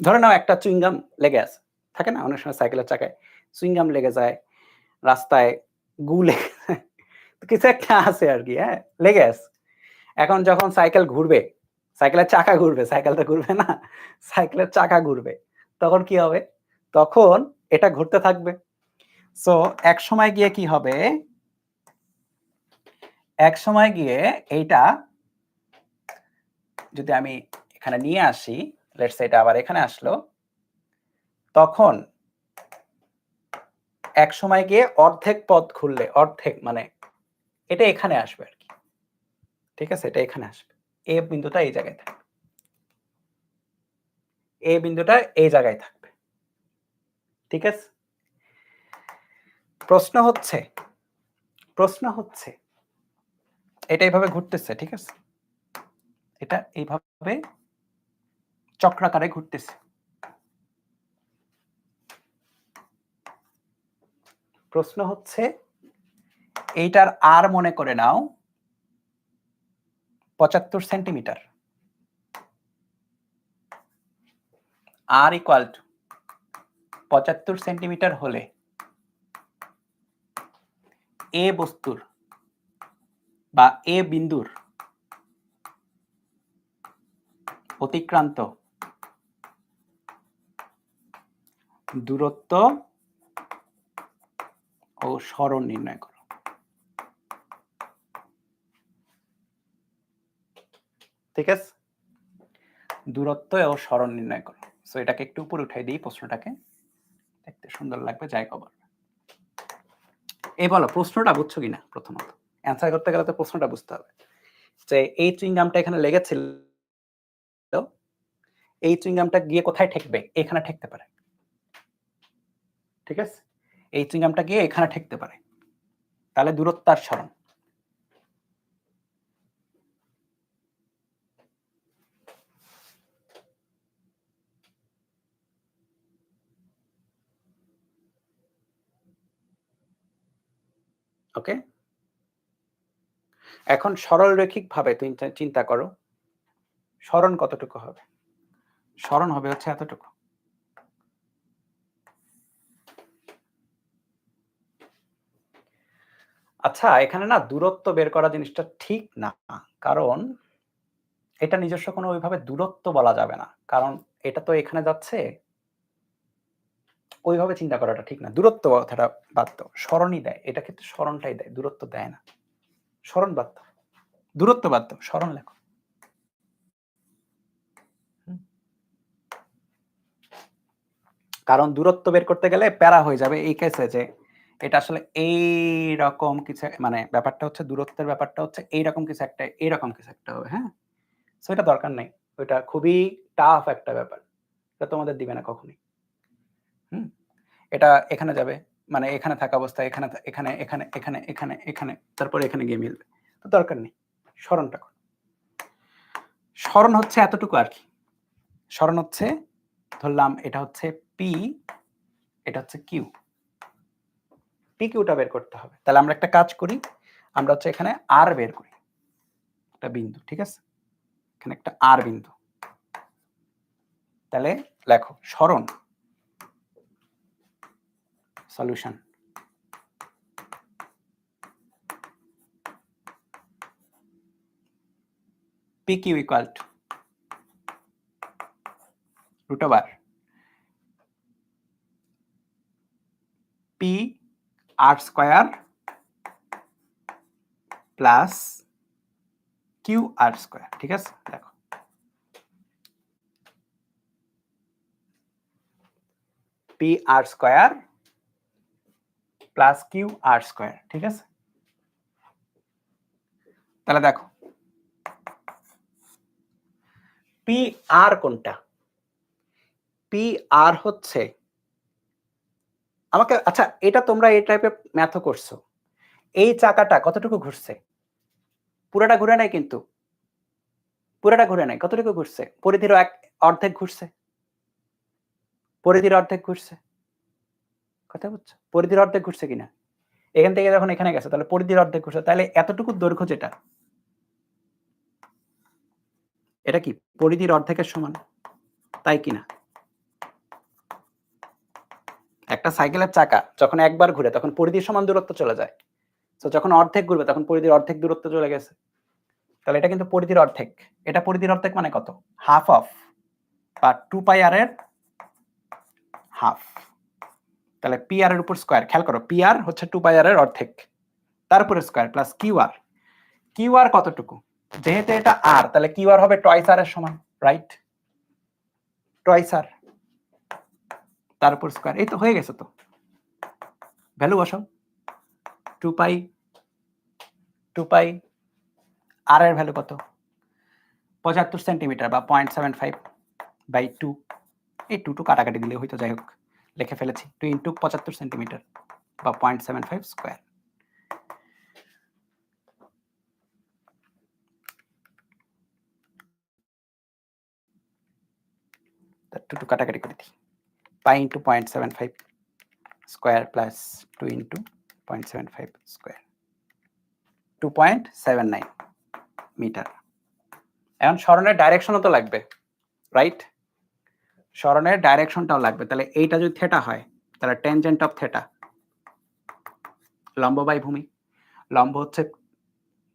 ধরে নাও একটা চুইংগাম লেগে আছে, থাকে না অনেক সময় সাইকেলের চাকায় চুইংগাম লেগে যায়, রাস্তায় গু লেগে যায়, কিছু একটা আছে আর কি, হ্যাঁ লেগে আছে। এখন যখন সাইকেল ঘুরবে, সাইকেলের চাকা ঘুরবে, সাইকেলটা ঘুরবে না, সাইকেলের চাকা ঘুরবে, তখন কি হবে? তখন এটা ঘুরতে থাকবে। সো এক সময় গিয়ে কি হবে, এক সময় গিয়ে এইটা যদি আমি এখানে নিয়ে আসি, লেটস সে এটা আবার এখানে আসলো, তখন এক সময় গিয়ে অর্ধেক পথ ঘুরলে, অর্ধেক মানে এটা এখানে আসবে আর কি, ঠিক আছে? এটা এখানে আসবে, এ বিন্দুটা এই জায়গায় থাকবে, এ বিন্দুটা এই জায়গায় থাকবে, ঠিক আছে? প্রশ্ন হচ্ছে এটা এইভাবে ঘুরতেছে, ঠিক আছে? এটা এইভাবে চক্রাকারে ঘুরতেছে। প্রশ্ন হচ্ছে এইটার আর মনে করে নাও 75 centimetre, R equal to 75 centimetre হলে এ বস্তুর বা এ বিন্দুর অতিক্রান্ত দূরত্ব ও সরণ নির্ণয় করো। ঠিক আছে, দূরত্ব ও সরণ নির্ণয় করো। সো এটাকে একটু উপরে উঠাই দিই, প্রশ্নটাকে দেখতে সুন্দর লাগবে, যাই কবর। এই বলো প্রশ্নটা বুঝছো কিনা? প্রথমত অ্যান্সার করতে গেলে তো প্রশ্নটা বুঝতে হবে, যে এই চুইংগামটা এখানে লেগেছিল, এই চুইংগামটা গিয়ে কোথায় ঠেকবে? এখানে ঠেকতে পারে, ঠিক আছে? এই চুইংগামটা গিয়ে এখানে ঠেকতে পারে, তাহলে দূরত্ব আর সরণ। ওকে, এখন সরল রৈখিক ভাবে তুমি চিন্তা করো, সরণ কতটুকু হবে? সরণ হবে হচ্ছে এতটুকু। আচ্ছা, এখানে না দূরত্ব বের করা জিনিসটা ঠিক না, কারণ এটা নিজস্ব কোনো ওইভাবে দূরত্ব বলা যাবে না, কারণ এটা তো এখানে যাচ্ছে, ওইভাবে চিন্তা করাটা ঠিক না। দূরত্ব কথাটা বাদ দাও, সরণই দেয়, এটা ক্ষেত্রে সরণটাই দেয়, দূরত্ব দেয় না। সরণ বাদ দাও, দূরত্ব বাদ দাও, সরণ লেখো। কারণ দূরত্ব বের করতে গেলে প্যারা হয়ে যাবে এই কেসে, যে এটা আসলে এই রকম কিছু, মানে ব্যাপারটা হচ্ছে দূরত্বের ব্যাপারটা হচ্ছে এইরকম কিছু একটা, এইরকম কিছু একটা হবে, হ্যাঁ? সো এটা দরকার নাই, ওইটা খুবই টাফ একটা ব্যাপার, এটা তোমাদের দিবে না কখনোই। এটা এখানে যাবে, মানে এখানে থাকা অবস্থায় এখানে এখানে এখানে এখানে এখানে এখানে তারপর এখানে গিয়ে মিলবে, তো দরকার নেই। সরণটা করো, সরণ হচ্ছে এতটুকু আর কি। সরণ হচ্ছে, ধরলাম এটা হচ্ছে পি, এটা হচ্ছে কিউ, পি কিউটা বের করতে হবে। তাহলে আমরা একটা কাজ করি, আমরা হচ্ছে এখানে আর বের করি, একটা বিন্দু, ঠিক আছে? এখানে একটা আর বিন্দু, তাহলে লেখো সরণ, solution P Q equal to root over P R square plus Q R square. ঠিক আছে, দেখো P R square plus Q R square. ঠিক আছে, তাহলে দেখো পি আর কোনটা? পি আর হচ্ছে, আমাকে আচ্ছা এটা তোমরা এই টাইপের ম্যাথও করছো, এই চাকাটা কতটুকু ঘুরছে? পুরাটা ঘুরে নাই, কিন্তু পুরাটা ঘুরে নাই, কতটুকু ঘুরছে? পরিধির অর্ধেক ঘুরছে, পরিধির অর্ধেক ঘুরছে। কথা বুঝছো? পরিধির অর্ধেক ঘুরছে কিনা? এখান থেকে যখন এখানে গেছে তাহলে পরিধির অর্ধেক ঘুরছে, তাহলে এতটুকু দৈর্ঘ্য যেটা, এটা কি পরিধির অর্ধেকের সমান, তাই কিনা? একটা সাইকেলের চাকা যখন একবার ঘুরে তখন পরিধির সমান দূরত্ব চলে যায়, তো যখন অর্ধেক ঘুরবে তখন পরিধির অর্ধেক দূরত্ব চলে গেছে, তাহলে এটা কিন্তু পরিধির অর্ধেক। এটা পরিধির অর্ধেক মানে কত? হাফ অফ বা 2 পাই আর এর হাফ। তাহলে পি আর এর উপর স্কয়ার, খেয়াল করো পি আর হচ্ছে 2 পাই আর এর অর্ধেক, তার উপরে স্কয়ার প্লাস কিউ আর। কিউ আর কতটুকু? যেহেতু এটা আর, তাহলে কিউ আর হবে টয়েস আর এর সমান, রাইট? টয়েস আর, তার উপর স্কয়ার, এই তো হয়ে গেছে। তো ভ্যালু বসাও, 2 পাই আর এর ভ্যালু কত? 75 সেন্টিমিটার বা 0.75 বাই 2। এই 2 কাটাকাটি দিলে হয়তো, যাই হোক লিখে ফেলেছি, 2 ইন্টু 75 সেন্টিমিটার বা 0.75 স্কয়ার। তার 2 কাটাকাটি করে দিই, pi into 0.75 square plus 2 into 0.75 square, 2.79 metre. এখন সরণের ডাইরেকশনও তো লাগবে, রাইট? সরণের ডাইরেকশনটাও লাগবে। তাহলে এইটা যদি থিটা হয় তাহলে ট্যানজেন্ট অফ থিটা, লম্ব বাই ভূমি, লম্ব হচ্ছে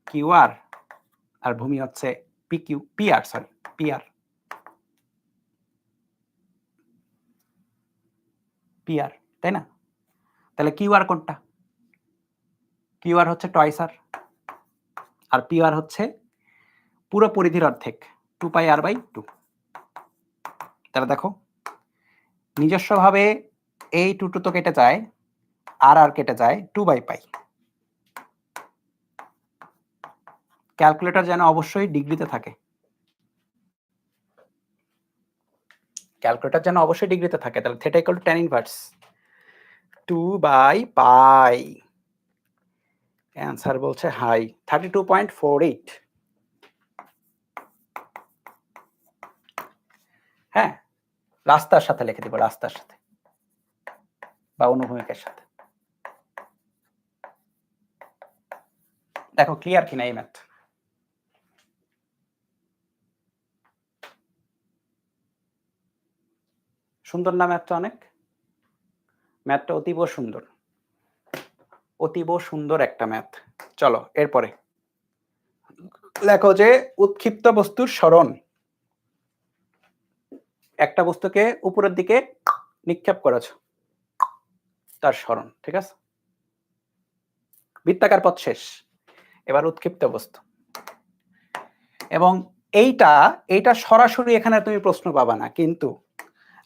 কিউ আর ভূমি হচ্ছে পি আর, তাই না? তাহলে কিউ আর কোনটা? কিউ আর হচ্ছে টয়েস আর পি আর হচ্ছে পুরো পরিধির অর্ধেক, 2 পাই আর বাই 2। তাহলে দেখো নিজস্বভাবে এই 2 তো কেটে যায়, আর কেটে যায় 2 বাই পাই। ক্যালকুলেটর যেন অবশ্যই ডিগ্রিতে থাকে, ক্যালকুলেটর যেন অবশ্যই ডিগ্রিতে থাকে। তাহলে theta equal to tan inverse 2 by pi. Answer বলছে হাই 32.48। হ্যাঁ, রাস্তার সাথে লিখে দিব, রাস্তার সাথে বা অনুভূমিকের সাথে। দেখো ক্লিয়ার কিনা এই ম্যাথ? সুন্দর না ম্যাথটা? অনেক, ম্যাথটা অতীব সুন্দর, অতীব সুন্দর একটা ম্যাথ। চলো এরপরে লেখো যে উৎক্ষিপ্ত বস্তুর সরণ, একটা বস্তুকে উপরের দিকে নিক্ষেপ করেছো, তার সরণ। ঠিক আছে, বৃত্তাকার পথ শেষ, এবার উৎক্ষিপ্ত বস্তু। এবং এইটা সরাসরি এখানে তুমি প্রশ্ন পাবা না, কিন্তু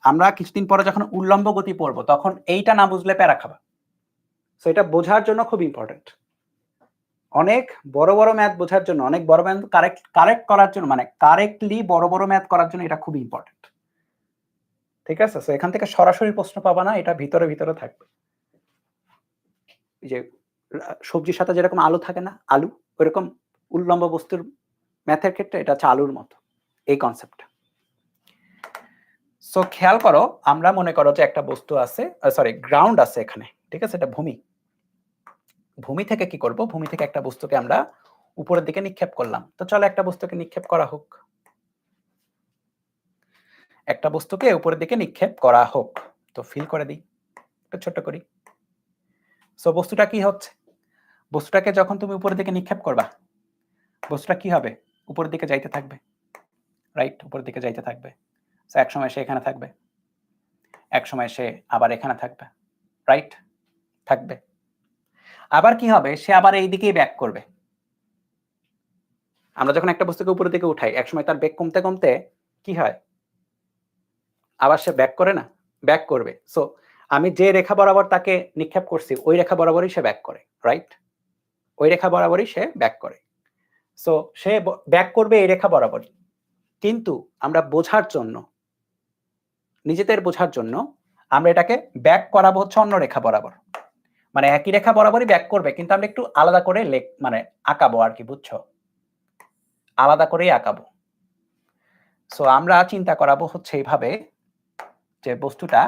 আমরা কিছুদিন পরে যখন উল্লম্ব গতি পড়বো তখন এইটা না বুঝলে প্যারা খাবা। সো এটা বোঝার জন্য খুব ইম্পর্টেন্ট। অনেক বড় বড় ম্যাথ বোঝার জন্য, অনেক বড় ম্যাথ কারেক্ট করার জন্য, মানে কারেক্টলি বড় বড় ম্যাথ করার জন্য এটা খুব ইম্পর্টেন্ট। ঠিক আছে, সো এখান থেকে সরাসরি প্রশ্ন পাবা না, এটা ভিতরে ভিতরে থাকবে। যে সবজির সাথে যেরকম আলু থাকে না, আলু ওইরকম উল্লম্ব বস্তুর ম্যাথের ক্ষেত্রে এটা হচ্ছে আলুর মতো, এই কনসেপ্টটা। সো খেয়াল করো, আমরা মনে করো যে একটা বস্তু আছে, সরি গ্রাউন্ড আছে এখানে, ঠিক আছে, এটা ভূমি। ভূমি থেকে কি করব? ভূমি থেকে একটা বস্তুকে আমরা উপরের দিকে নিক্ষেপ করলাম। তো চলো একটা বস্তুকে নিক্ষেপ করা হোক, একটা বস্তুকে উপরের দিকে নিক্ষেপ করা হোক। তো ফিল করে দিই, একটু ছোট করি। সো বস্তুটা কি হচ্ছে? বস্তুটাকে যখন তুমি উপরের দিকে নিক্ষেপ করবা, বস্তুটা কি হবে? উপরের দিকে যাইতে থাকবে, রাইট? উপরের দিকে যাইতে থাকবে। সো এক সময় সে এখানে থাকবে, এক সময় সে আবার এখানে থাকবে, রাইট? থাকবে। আবার কি হবে, সে আবার এই দিকেই ব্যাক করবে। আমরা যখন একটা বস্তুকে উপরের দিকে উঠাই, একসময় তার বেগ কমতে কমতে কি হয়, আবার সে ব্যাক করে না, ব্যাক করবে। সো আমি যে রেখা বরাবর তাকে নিক্ষেপ করছি ওই রেখা বরাবরই সে ব্যাক করে, রাইট? ওই রেখা বরাবরই সে ব্যাক করে। সো সে ব্যাক করবে এই রেখা বরাবরই। কিন্তু আমরা বোঝার জন্য, নিজেদের বোঝার জন্য আমরা এটাকে ব্যাক করাবো হচ্ছে অন্য রেখা বরাবর। মানে একই রেখা বরাবরই ব্যাক করবে, কিন্তু আমরা একটু আলাদা করে মানে আঁকাবো আর কি, বুঝছো? আলাদা করেই আঁকাবো। সো আমরা চিন্তা করাবো হচ্ছে এইভাবে যে বস্তুটা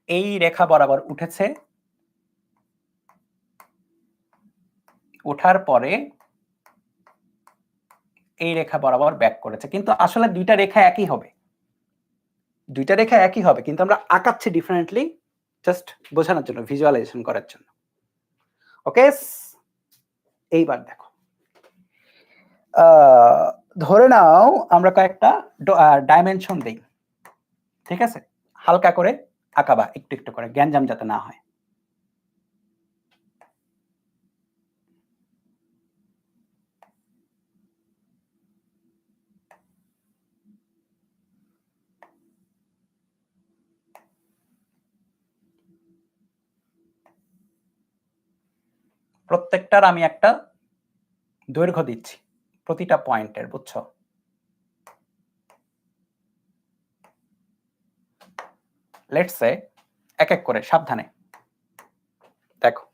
এই রেখা বরাবর উঠেছে, ওঠার পরে এই রেখা বরাবর ব্যাক করেছে, কিন্তু আসলে দুইটা রেখা একই হবে, দুইটা রেখা একই হবে, কিন্তু আমরা আঁকাচ্ছি ডিফারেন্টলি, জাস্ট বোঝানোর জন্য, ভিজুয়ালাইজেশন করার জন্য। ওকে, এইবার দেখো, ধরে নাও আমরা কয়েকটা ডাইমেনশন দেই, ঠিক আছে? হালকা করে আঁকাবা, একটু একটু করে, গ্যাঞ্জাম যাতে না হয়। প্রত্যেকটার আমি একটা দৈর্ঘ্য দিচ্ছি, প্রতিটা পয়েন্টের, বুঝছো? লেটস সে এক এক করে, সাবধানে দেখো।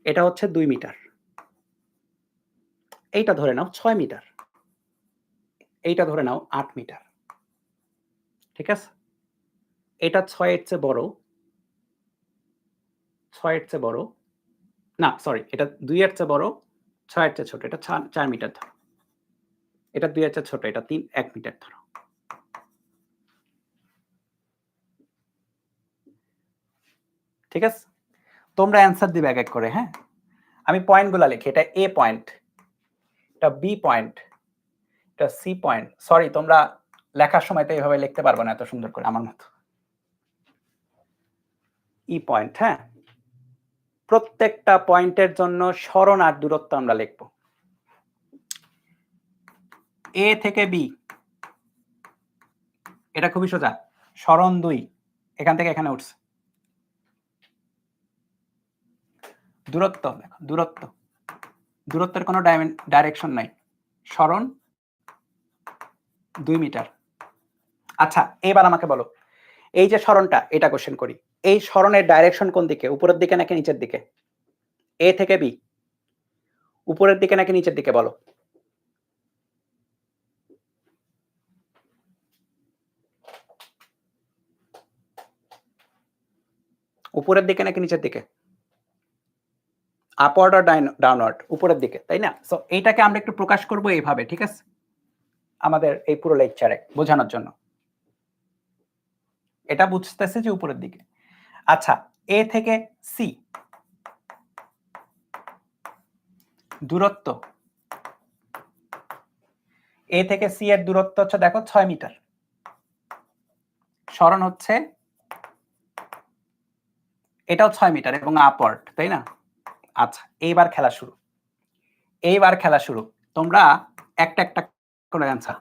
এটা হচ্ছে 2 মিটার, এইটা ধরে নাও 6 মিটার, এইটা ধরে নাও 8 মিটার, ঠিক আছে? এটা 6 এর চেয়ে বড়, 6 এর চেয়ে বড় না, সরি, এটা 2 এর চেয়ে বড়, 6 এর চেয়ে ছোট, এটা 4 মিটার ধরো। এটা 2 এর চেয়ে ছোট, এটা 1 মিটার ধরো। ঠিক আছে? তোমরা অ্যান্সার দিবে এক এক করে, হ্যাঁ? আমি পয়েন্টগুলো লিখি, এটা এ পয়েন্ট, এটা বি পয়েন্ট, এটা সি পয়েন্ট। সরি, তোমরা লেখার সময় তো এইভাবে লিখতে পারবে না এত সুন্দর করে আমার মতো। ই পয়েন্ট, হ্যাঁ? প্রত্যেকটা পয়েন্টের জন্য সরণ আর দূরত্ব আমরা লিখব। এ থেকে বি, এটা খুবই সোজা, সরণ 2, এখান থেকে এখানে উঠছে। দূরত্ব দেখো, দূরত্ব, দূরত্বের কোনো ডাইরেকশন নাই, সরণ 2 মিটার। আচ্ছা, এবার আমাকে বলো, এই যে সরণটা, এটা কোশ্চেন করি, এই সরণের ডাইরেকশন কোন দিকে, উপরের দিকে নাকি নিচের দিকে? এ থেকে বি, উপরের দিকে নাকি নিচের দিকে বলো? উপরের দিকে নাকি নিচের দিকে? আপওয়ার্ড আর ডাউনওয়ার্ড, উপরের দিকে, তাই না? সো এইটাকে আমরা একটু প্রকাশ করব এইভাবে, ঠিক আছে? আমাদের এই পুরো লেকচারে বোঝানোর জন্য, এটা বুঝতেছে যে উপরের দিকে। আচ্ছা, এ থেকে সি দূরত্ব, এ থেকে সি এর দূরত্ব হচ্ছে দেখো 6 মিটার, সরণ হচ্ছে এটাও 6 মিটার এবং আপওয়ার্ড, তাই না? আচ্ছা, এইবার খেলা শুরু, এইবার খেলা শুরু। তোমরা একটা একটা করে অ্যান্সার।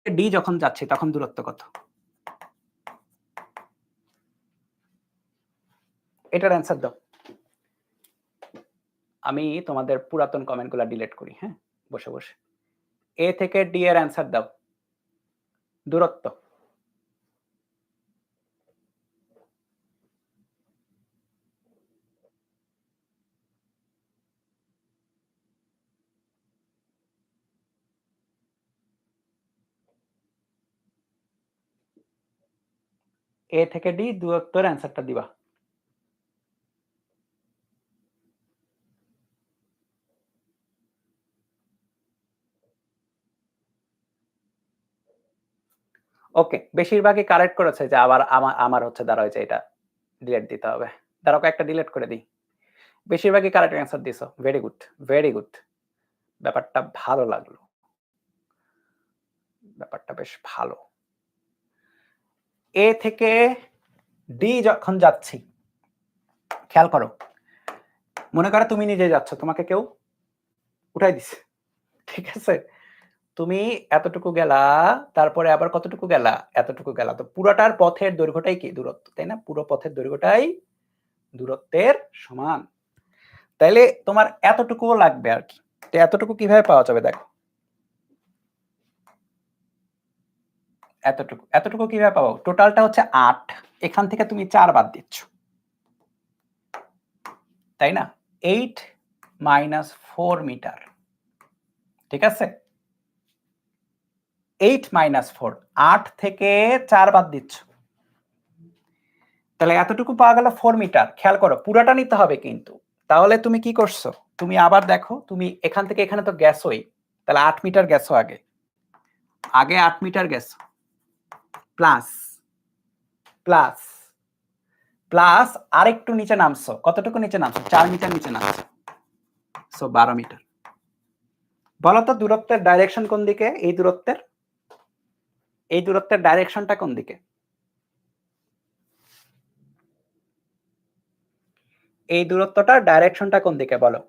ডি যখন যাচ্ছে তখন দূরত্ব কত? এটার অ্যান্সার দাও। আমি তোমাদের পুরাতন কমেন্টগুলো ডিলিট করি, হ্যাঁ, বসে বসে। এ থেকে ডি এর অ্যান্সার দাও, দূরত্ব। এ থেকে ডি দূরত্বের অ্যান্সারটা দিবা। ওকে, বেশিরভাগই কারেক্ট করেছে, যে আবার আমার হচ্ছে দাঁড়া হয়েছে, এটা ডিলিট দিতে হবে। দাঁড়াও, একটা ডিলিট করে দিই। বেশিরভাগই কারেক্ট অ্যান্সার দিছো, ভেরি গুড, ভেরি গুড, ব্যাপারটা ভালো লাগলো। ব্যাপারটা বেশ ভালো। এ থেকে ডি যখন যাচ্ছি, খেয়াল করো, মনে করো তুমি নিজে যাচ্ছ, তোমাকে কেউ উঠাই দিছে, ঠিক আছে? তুমি এতটুকু গেলা, তারপরে আবার কতটুকু গেলা, এতটুকু গেলা, তো পুরোটার পথের দৈর্ঘ্যটাই কি? দূরত্ব, তাই না? পুরো পথের দৈর্ঘ্যটাই দূরত্বের সমান। তাইলে তোমার এতটুকুও লাগবে আর কি। তো এতটুকু কিভাবে পাওয়া যাবে? দেখো, এতটুকু কিভাবে পাবো? টোটালটা হচ্ছে 8, এখান থেকে তুমি 4 বাদ দিচ্ছ, তাই না? 8 - 4 মিটার, ঠিক আছে? 8 - 4, 8 থেকে 4 বাদ দিচ্ছ, তাহলে এতটুকু পাওয়া গেল 4 মিটার। খেয়াল করো, পুরাটা নিতে হবে কিন্তু। তাহলে তুমি কি করছো? তুমি আবার দেখো, তুমি এখান থেকে এখানে তো গেছোই, তাহলে 8 মিটার গেছো, আগে 8 মিটার গেছো, প্লাস প্লাস প্লাস আরেকটু নিচে নামছো, কতটুকু নিচে নামছো? 4 মিটার নিচে নামছো, সো 12 মিটার। বলো তো দূরত্বের ডাইরেকশন কোন দিকে? এই দূরত্বের ডাইরেকশনটা কোন দিকে? এই দূরত্বটার ডাইরেকশনটা কোন দিকে বলো?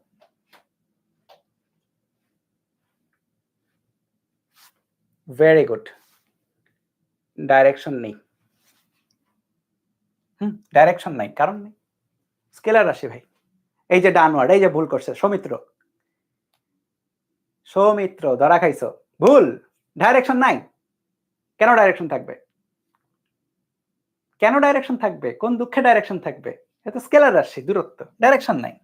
ভেরি গুড, ডাইরেকশন নেই। ডাইরেকশন নাই, কারণ নেই, স্কেলার রাশি ভাই। এই যে ডানওয়ার্ড, এই যে ভুল করছে সৌমিত্র ধরা খাইছো, ভুল, ডাইরেকশন নাই। কেন ডাইরেকশন থাকবে? কেন ডাইরেকশন থাকবে? কোন দুঃখে ডাইরেকশন থাকবে? এটা স্কেলার রাশি, দূরত্ব, ডাইরেকশন নাই,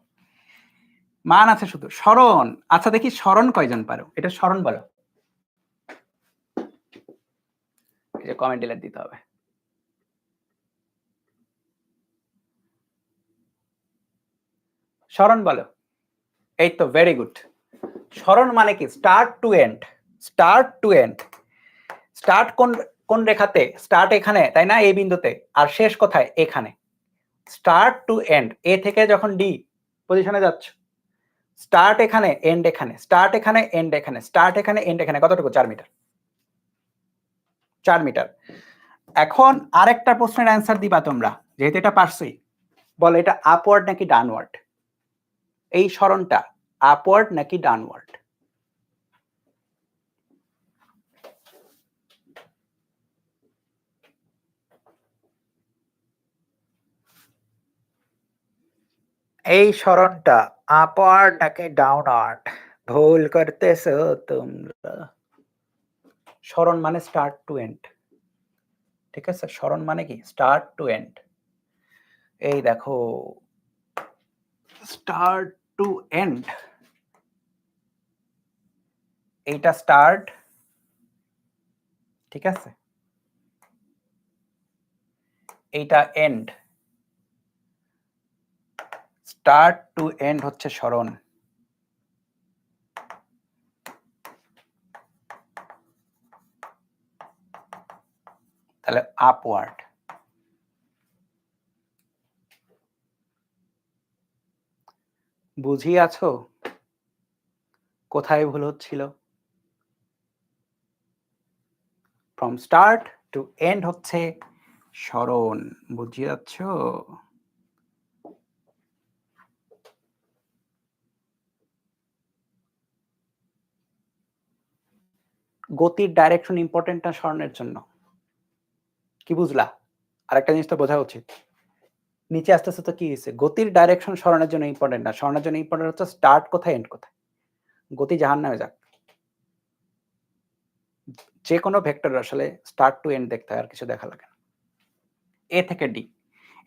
মান আছে শুধু। সরণ, আচ্ছা দেখি সরণ কয়জন পারো? এটা সরণ বলো। এই যে কমেন্ট ডিলিট দিতে হবে। সরণ বলো। এই তো, ভেরি গুড। সরণ মানে কি? Start to end, start to end. Start কোন রেখাতে? স্টার্ট এখানে, তাই না? এই বিন্দুতে। আর শেষ কোথায়? এখানে। স্টার্ট টু এন্ড, এ থেকে যখন ডি পজিশনে যাচ্ছ, স্টার্ট এখানে, এন্ড এখানে, স্টার্ট এখানে, এন্ড এখানে, স্টার্ট এখানে, এন্ড এখানে, কতটুকু? 4 মিটার। 4 মিটার। এখন আরেকটা প্রশ্নের অ্যান্সার দিবা তোমরা, যেহেতু এটা পারছই। বলো, এটা আপওয়ার্ড নাকি ডাউনওয়ার্ড? এই সরণটা আপওয়ার্ড নাকি ডাউনওয়ার্ড? এই সরণটা আপওয়ার্ড নাকি ডাউনওয়ার্ড? ভুল করতেছো তোমরা। সরণ মানে স্টার্ট টু এন্ড, ঠিক আছে? সরণ মানে কি? Start to end. এই দেখো, স্টার্ট টু এন্ড, এইটা স্টার্ট, ঠিক আছে? এইটা এন্ড, স্টার্ট টু এন্ড হচ্ছে সরণ। তাহলে আপওয়ার্ড। বুঝি আছো কোথায় ভুল হচ্ছিল? ফ্রম স্টার্ট টু এন্ড হচ্ছে সরণ, বুঝিয়ে যাচ্ছ? গতির ডাইরেকশন ইম্পর্টেন্ট না সরণের জন্য? কি বুঝলা? আরেকটা জিনিস তো বোঝা উচিত। নিচে আস্তে আস্তে তো কি হয়েছে? গতির ডাইরেকশন সরণের জন্য ইম্পর্টেন্ট না, সরণের জন্য ইম্পর্টেন্ট হচ্ছে স্টার্ট কোথায়, এন্ড কোথায়। গতি জাহান্নামে যাক, যে কোনো ভেক্টর আসলে স্টার্ট টু এন্ড দেখতে হয়, আর কিছু দেখা লাগে না। এ থেকে ডি।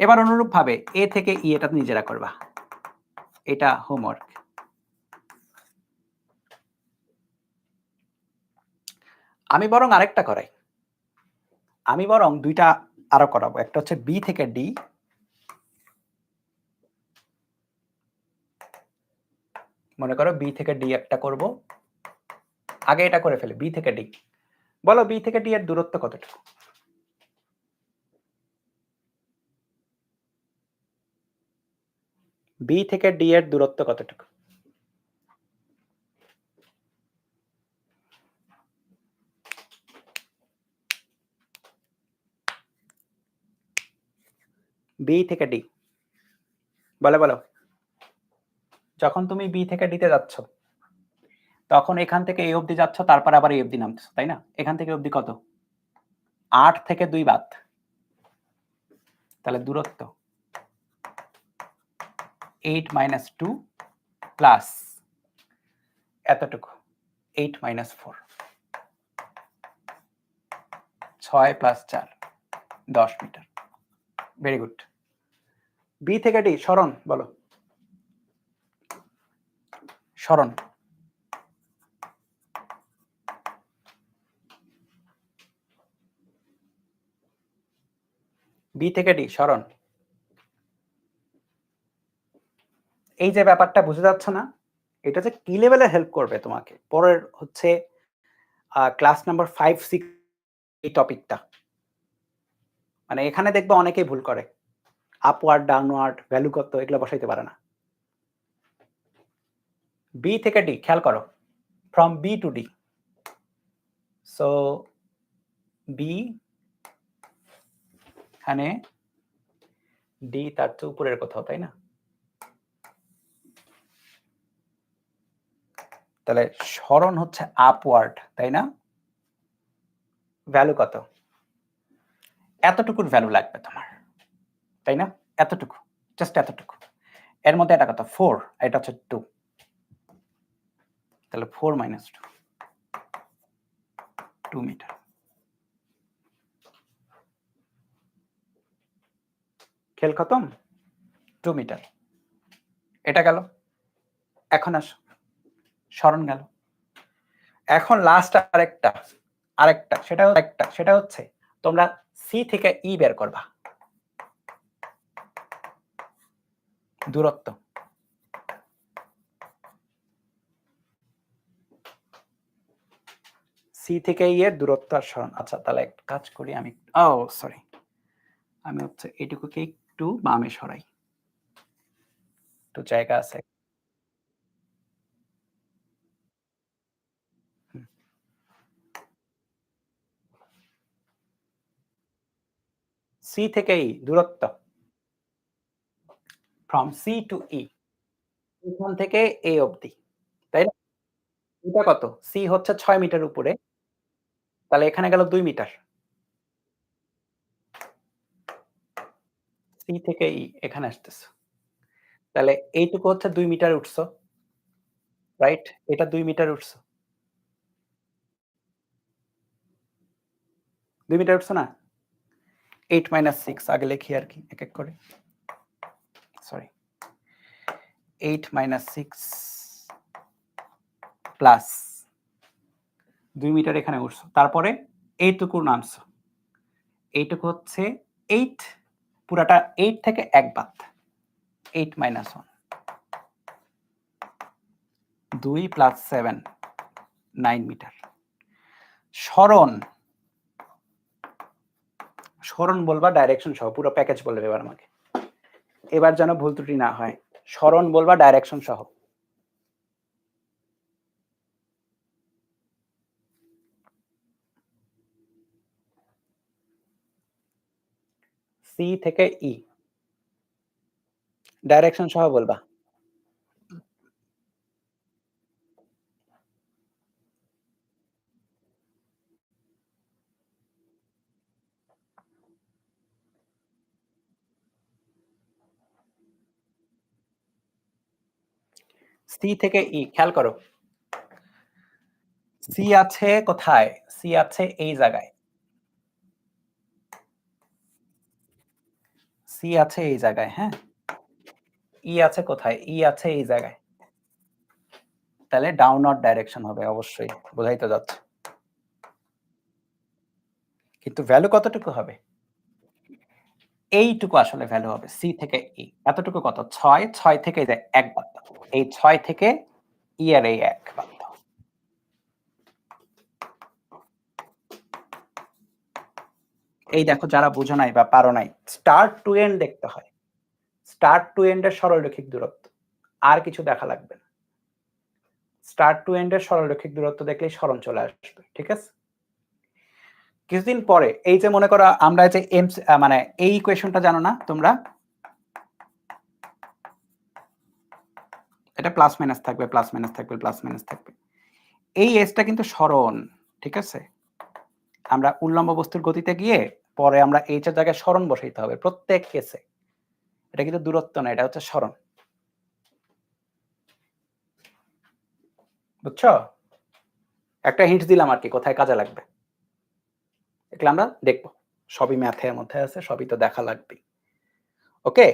এবার অনুরূপ ভাবে এ থেকে ই, এটা নিজেরা করবা, এটা হোমওয়ার্ক। আমি বরং আরেকটা করাই, আমি বরং দুইটা আরো করাবো। একটা হচ্ছে বি থেকে ডি, মনে করো বি থেকে ডি একটা করব। আগে এটা করে ফেলে, বি থেকে ডি। বলো, বি থেকে ডি এর দূরত্ব কতটুকু? বি থেকে ডি এর দূরত্ব কতটুকু? বি থেকে ডি, বলো বলো। যখন তুমি বি থেকে ডিতে যাচ্ছ তখন এখান থেকে এই অবধি যাচ্ছ, তারপর আবার এই অবধি নামছো, তাই না? এখান থেকে অবধি কত? 8 থেকে 2 বাদ, তাহলে দূরত্ব 8 - 2 প্লাস এতটুকু 8 - 4, 6 + 4 10 মিটার। Very good. বি থেকে ডি সরণ বলো, সরণ। বি থেকে ডি সরণ। এই যে ব্যাপারটা বুঝে যাচ্ছে না, এটা যে কি লেভেলে হেল্প করবে তোমাকে পরের হচ্ছে ক্লাস নাম্বার 5, 6 এই টপিকটা। মানে এখানে দেখবে অনেকেই ভুল করে, আপওয়ার্ড ডাউনওয়ার্ড ভ্যালু কত এগুলো বসাইতে পারে না। বি থেকে ডি খেয়াল করো, from B to D, so B এখানে ডি তার চেয়ে উপরের কোথাও, তাই না? তাহলে সরণ হচ্ছে আপওয়ার্ড, তাই না? ভ্যালু কত? এতটুকুর ভ্যালু লাগবে তোমার, তাই না? এতটুকু, জাস্ট এতটুকু। এর মধ্যে এটা কত? 4, এটা হচ্ছে 2, তাহলে 4 - 2 2 মিটার। খেল খতম, 2 মিটার। এটা গেল। এখন আসো, সরণ গেল। এখন লাস্ট আরেকটা সেটা হচ্ছে তোমরা সি থেকে ই বের করবা, দূরত্ব। সি থেকে ই এর দূরত্ব আর সরণ। আচ্ছা তাহলে একটা কাজ করি আমি, সরি, আমি হচ্ছে এইটুকুকে একটু বামে সরাই, একটু জায়গা আছে। সি থেকে ই দূরত্ব, ফ্রম সি টু ই, এখান থেকে এ অবধি, তাই না? এটা কত? সি হচ্ছে 6 মিটার উপরে, তাহলে এখানে গেল 2 মিটার। সি থেকে ই এখানে আসতেছে, তাহলে এইটুকু হচ্ছে 2 মিটার উঠছো, রাইট? এটা 2 মিটার উঠছো, 2 মিটার উঠছো না? 8 - 6 আগে লিখি আর কি এক এক করে, সরি, 8 - 6 প্লাস 2 মিটার এখানে উঠছো, তারপরে এইটুকু নামছো, এইটুকু হচ্ছে 8, পুরাটা 8 থেকে 1 বাদ, 8 - 1, 2 + 7 9 মিটার। সরণ বলবা ডাইরেকশন সহ, পুরো প্যাকেজ বলবে এবার আমাকে, এবার যেন ভুল ত্রুটি না হয়। সরণ বলবা ডাইরেকশন সহ। সি থেকে ই ডাইরেকশন সহ বলবা। সি থেকে ই খেয়াল করো, সি আছে কোথায়? সি আছে এই জায়গায়, সি আছে এই জায়গায়, হ্যাঁ। ই আছে কোথায়? ই আছে এই জায়গায়, তাহলে ডাউনওয়ার্ড ডাইরেকশন হবে অবশ্যই, বোঝাই তো যাচ্ছে। কিন্তু ভ্যালু কতটুকু হবে? এইটুকু আসলে ভ্যালু হবে, সি থেকে ই। এতটুকু কত? 6, 6 থেকে এই যে 1 বাদ দাও, এই 6 থেকে ই এর এই 1 বাদ দাও। এই দেখো যারা বুঝো নাই বা পারো নাই, স্টার্ট টু এন্ড দেখতে হয়, স্টার্ট টু এন্ড এর সরলরৈখিক দূরত্ব, আর কিছু দেখা লাগবে না। স্টার্ট টু এন্ড এর সরলরৈখিক দূরত্ব দেখলেই সরণ চলে আসবে, ঠিক আছে? কিছুদিন পরে এই যে মনে করো আমরা যে মানে এই ইকুয়েশনটা জানো না তোমরা, এটা প্লাস মাইনাস থাকবে, প্লাস মাইনাস থাকবে, প্লাস মাইনাস থাকবে। এই এসটা কিন্তু সরণ, ঠিক আছে? আমরা উল্লম্ব বস্তুর গতিতে গিয়ে পরে আমরা এইচ এর জায়গায় সরণ বসাইতে হবে প্রত্যেক কেসে। এটা কিন্তু দূরত্ব না, এটা হচ্ছে সরণ। বুঝছো? একটা হিন্ট দিলাম আর কি, কোথায় কাজে লাগবে। এগুলো আমরা দেখবো, সবই ম্যাথের মধ্যে আছে, সবই তো দেখা লাগবে। ওকে,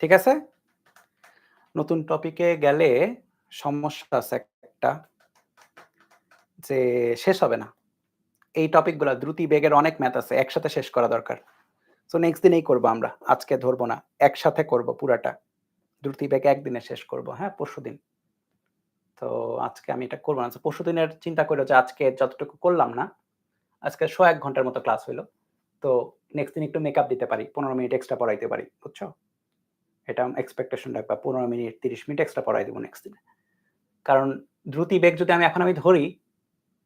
ঠিক আছে। নতুন টপিকে গেলে সমস্যা আছে একটা, যে শেষ হবে না এই টপিকগুলো। দ্রুতি বেগের অনেক ম্যাথ আছে, একসাথে শেষ করা দরকার। সো নেক্সট দিনেই করবো আমরা, আজকে ধরবো না, একসাথে করব পুরাটা। দ্রুতি বেগ একদিনে শেষ করব, হ্যাঁ, পরশুদিন। তো আজকে আমি এটা করবো না, পরশুদিনের চিন্তা করে যে আজকে যতটুকু করলাম না, আজকে 1 ঘন্টার মতো ক্লাস হইলো, তো নেক্সট দিন একটু মেকআপ দিতে পারি, 15 মিনিট এক্সট্রা পড়াইতে পারি, বুঝছো? এটা এক্সপেকটেশন রাখবা, 15 মিনিট 30 মিনিট এক্সট্রা পড়াই দেবো নেক্সট দিনে। কারণ দ্রুতি বেগ যদি এখন আমি ধরি,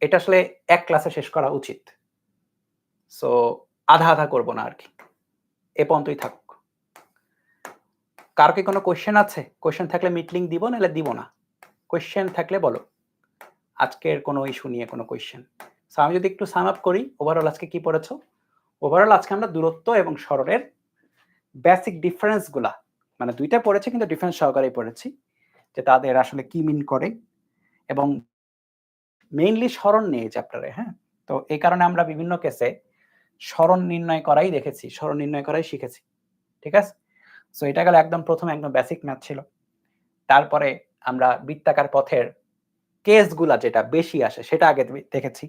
এটা আসলে এক ক্লাসে শেষ করা উচিত। সো আধা আধা করবো না আর কি, এ পর্যন্তই থাকুক। কার কি কোনো কোয়েশ্চেন আছে? কোয়েশ্চেন থাকলে মিটলিং দিব, নাহলে দিব না। কোয়েশ্চেন থাকলে বলো, আজকের কোনো ইস্যু নিয়ে কোনো কোয়েশ্চেন। সো আমি যদি একটু সাম আপ করি, ওভারঅল আজকে কি পড়েছো? ওভারঅল আজকে আমরা দূরত্ব এবং সরণের বেসিক ডিফারেন্স গুলা, মানে দুইটা পড়েছি কিন্তু ডিফারেন্স সহকারেই পড়েছি, যে তাদের আসলে কি মিন করে, এবং মেইনলি সরণ নিয়ে চ্যাপ্টারে, হ্যাঁ। তো এই কারণে আমরা বিভিন্ন কেসে সরণ নির্ণয় করাই দেখেছি, সরণ নির্ণয় করাই শিখেছি, ঠিক আছে? সো এটা গেল একদম প্রথম একদম বেসিক ম্যাথ ছিল। তারপরে আমরা বৃত্তাকার পথের কেসগুলা যেটা বেশি আসে সেটা আগে দেখেছি,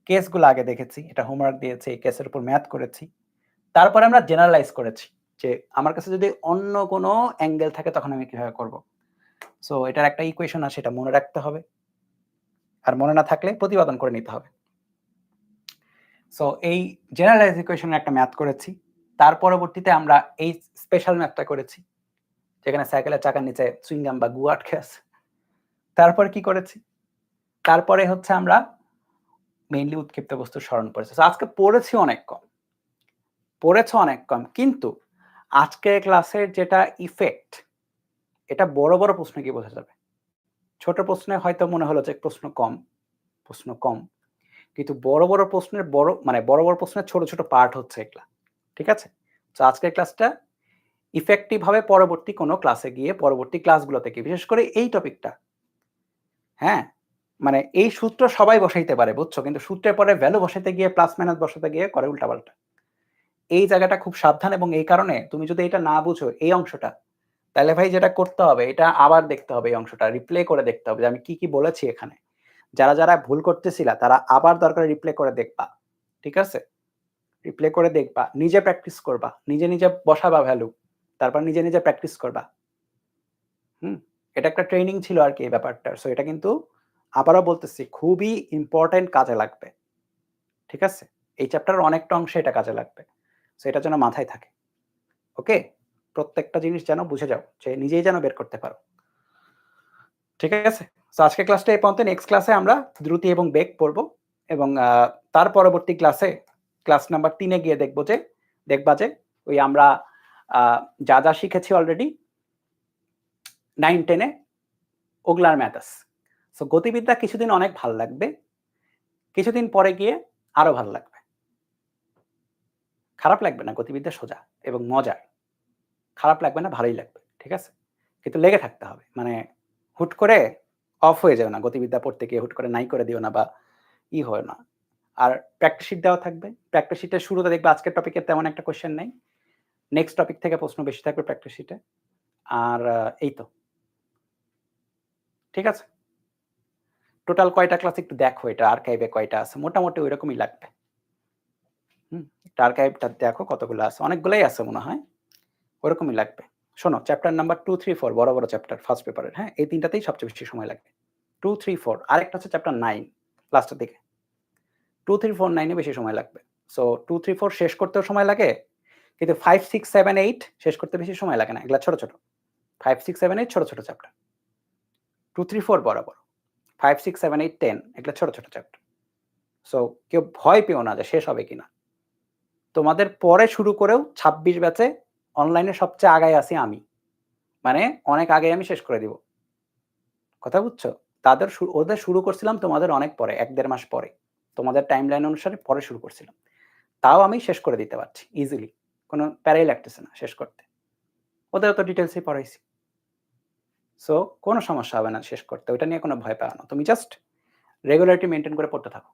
কেসগুলো আগে দেখেছি, এটা হোমওয়ার্ক দিয়েছি, কেসের উপর ম্যাথ করেছি। তারপরে আমরা জেনারেলাইজ করেছি যে আমার কাছে যদি অন্য কোনো অ্যাঙ্গেল থাকে তখন আমি কিভাবে করব। সো এটার একটা ইকুয়েশন আছে, সেটা মনে রাখতে হবে, আর মনে না থাকলে প্রতিপাদন করে নিতে হবে। সো এই জেনারেলাইজ ইকুয়েশনের একটা ম্যাথ করেছি। তার পরবর্তীতে আমরা এই স্পেশাল ম্যাথটা করেছি, যেখানে সাইকেলের চাকার নিচে চুইংগাম বা গু আটকে আছে। তারপরে কি করেছি? তারপরে হচ্ছে আমরা মেইনলি উৎক্ষিপ্ত বস্তুর সরণ পড়েছি। আজকে পড়েছি অনেক কম, কিন্তু আজকের ক্লাসের যেটা ইফেক্ট, এটা বড় বড় প্রশ্নে কি বোঝা যাবে। ছোট প্রশ্নে হয়তো মনে হলো যে প্রশ্ন কম, কিন্তু বড় বড় প্রশ্নের বড় বড় প্রশ্নের ছোট ছোট পার্ট হচ্ছে এগুলা, ঠিক আছে? তো আজকের ক্লাসটা ইফেক্টিভ হবে পরবর্তী কোনো ক্লাসে গিয়ে, পরবর্তী ক্লাসগুলোতে গিয়ে, বিশেষ করে এই টপিকটা, হ্যাঁ। মানে এই সূত্র সবাই বসাইতে পারে, বুঝছো, কিন্তু সূত্রের পরে ভ্যালু বসাইতে গিয়ে, প্লাস মাইনাস বসাতে গিয়ে করে উল্টাপাল্টা। এই জায়গাটা খুব সাবধান, এবং এই কারণে তুমি যদি এটা না বুঝো এই অংশটা, তাহলে ভাই যেটা করতে হবে, এটা আবার দেখতে হবে, এই অংশটা রিপ্লে করে দেখতে হবে যে আমি কি কি বলেছি এখানে। যারা যারা ভুল করতেছিলা তারা আবার দরকার রিপ্লে করে দেখবা, ঠিক আছে? রিপ্লে করে দেখবা, নিজে প্র্যাকটিস করবা, নিজে নিজে বসাবা ভ্যালু, তারপর নিজে নিজে প্র্যাকটিস করবা। এটা একটা ট্রেনিং ছিল আর কি এই ব্যাপারটা। সো এটা কিন্তু আবারও বলতেছি, খুবই ইম্পর্টেন্ট, কাজে লাগবে, ঠিক আছে? এই চ্যাপ্টারের অনেকটা অংশে এটা কাজে লাগবে। সো এটা যেন মাথায় থাকে, ওকে? প্রত্যেকটা জিনিস যেন বুঝে যাও, যে নিজেই যেন বের করতে পারো, ঠিক আছে? সো আজকের ক্লাসটা এই পর্যন্ত। নেক্সট ক্লাসে আমরা দ্রুতি এবং বেগ পড়বো, এবং তার পরবর্তী ক্লাসে, ক্লাস নাম্বার 3 এ গিয়ে দেখবা যে ওই আমরা যা যা শিখেছি অলরেডি 9 10 এ, ওগুলার ম্যাথ আছে। সো গতিবিদ্যা কিছুদিন অনেক ভাল লাগবে, কিছুদিন পরে গিয়ে আরো ভালো লাগবে। খারাপ লাগবে না, গতিবিদ্যা সোজা এবং মজার। খারাপ লাগবে না, ভালোই লাগবে, ঠিক আছে? কিন্তু লেগে থাকতে হবে, মানে হুট করে অফ হয়ে যাও না, গতিবিদ্যা পড়তে গিয়ে হুট করে নাই করে দিও না, বা হয় না। আর প্র্যাকটিস শিট দেওয়া থাকবে, প্র্যাকটিস শিটের শুরুতে দেখবে আজকের টপিকের তেমন একটা কোয়েশ্চেন নেই, নেক্সট টপিক থেকে প্রশ্ন বেশি থাকবে প্র্যাকটিস শিটে। আর এই তো, ঠিক আছে? টোটাল কয়টা ক্লাস একটু দেখো, এটা আর্কাইভে কয়টা আছে, মোটামুটি ওইরকমই লাগবে। একটা আর্কাইভটা দেখো কতগুলো আছে, অনেকগুলাই আছে মনে হয়, ওরকমই লাগবে। শোনো, চ্যাপ্টার নাম্বার 2 3 4 বড় বড় চ্যাপ্টার ফার্স্ট পেপারের, হ্যাঁ, এই তিনটাতেই সবচেয়ে বেশি সময় লাগবে। 2 3 4, আরেকটা হচ্ছে চ্যাপ্টার 9 লাস্টের দিকে। 2 3 4 9 এ বেশি সময় লাগবে। সো 2 3 4 শেষ করতেও সময় লাগে, কিন্তু 5, 6, 7, 8 শেষ করতে বেশি সময় লাগে না। এগুলা ছোট, ছোট। 5, 6, 7, 8 ছোট, ছোট চ্যাপ্টার। 2, 3, 4 বড়, বড়। 5, 6, 7, 8, 10 এগুলা ছোট, ছোট চ্যাপ্টার। সো কেউ ভয় পেও না যে শেষ হবে কিনা। তোমাদের পরে শুরু করেও 26 ব্যাচে অনলাইনে সবচেয়ে আগায় আছি আমি। মানে অনেক আগে আমি শেষ করে দিব। কথা বুঝছো? ওদের শুরু করছিলাম তোমাদের অনেক পরে, ১-১.৫ মাস পরে। তোমাদের টাইমলাইন অনুসারে পরে শুরু করছিলাম। তাও আমি শেষ করে দিতে পারছি ইজিলি। কোনো প্যারাই লাগতেছে না শেষ করতে। ওদেরও তো ডিটেইলসই পড়াইছি। সো কোনো সমস্যা হবে না শেষ করতে। ওইটা নিয়ে কোনো ভয় পাও না। তুমি জাস্ট রেগুলারিটি মেইনটেইন করে পড়তে থাকো।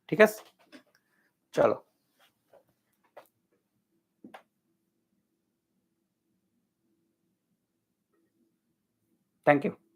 ঠিক আছে? চলো। Thank you.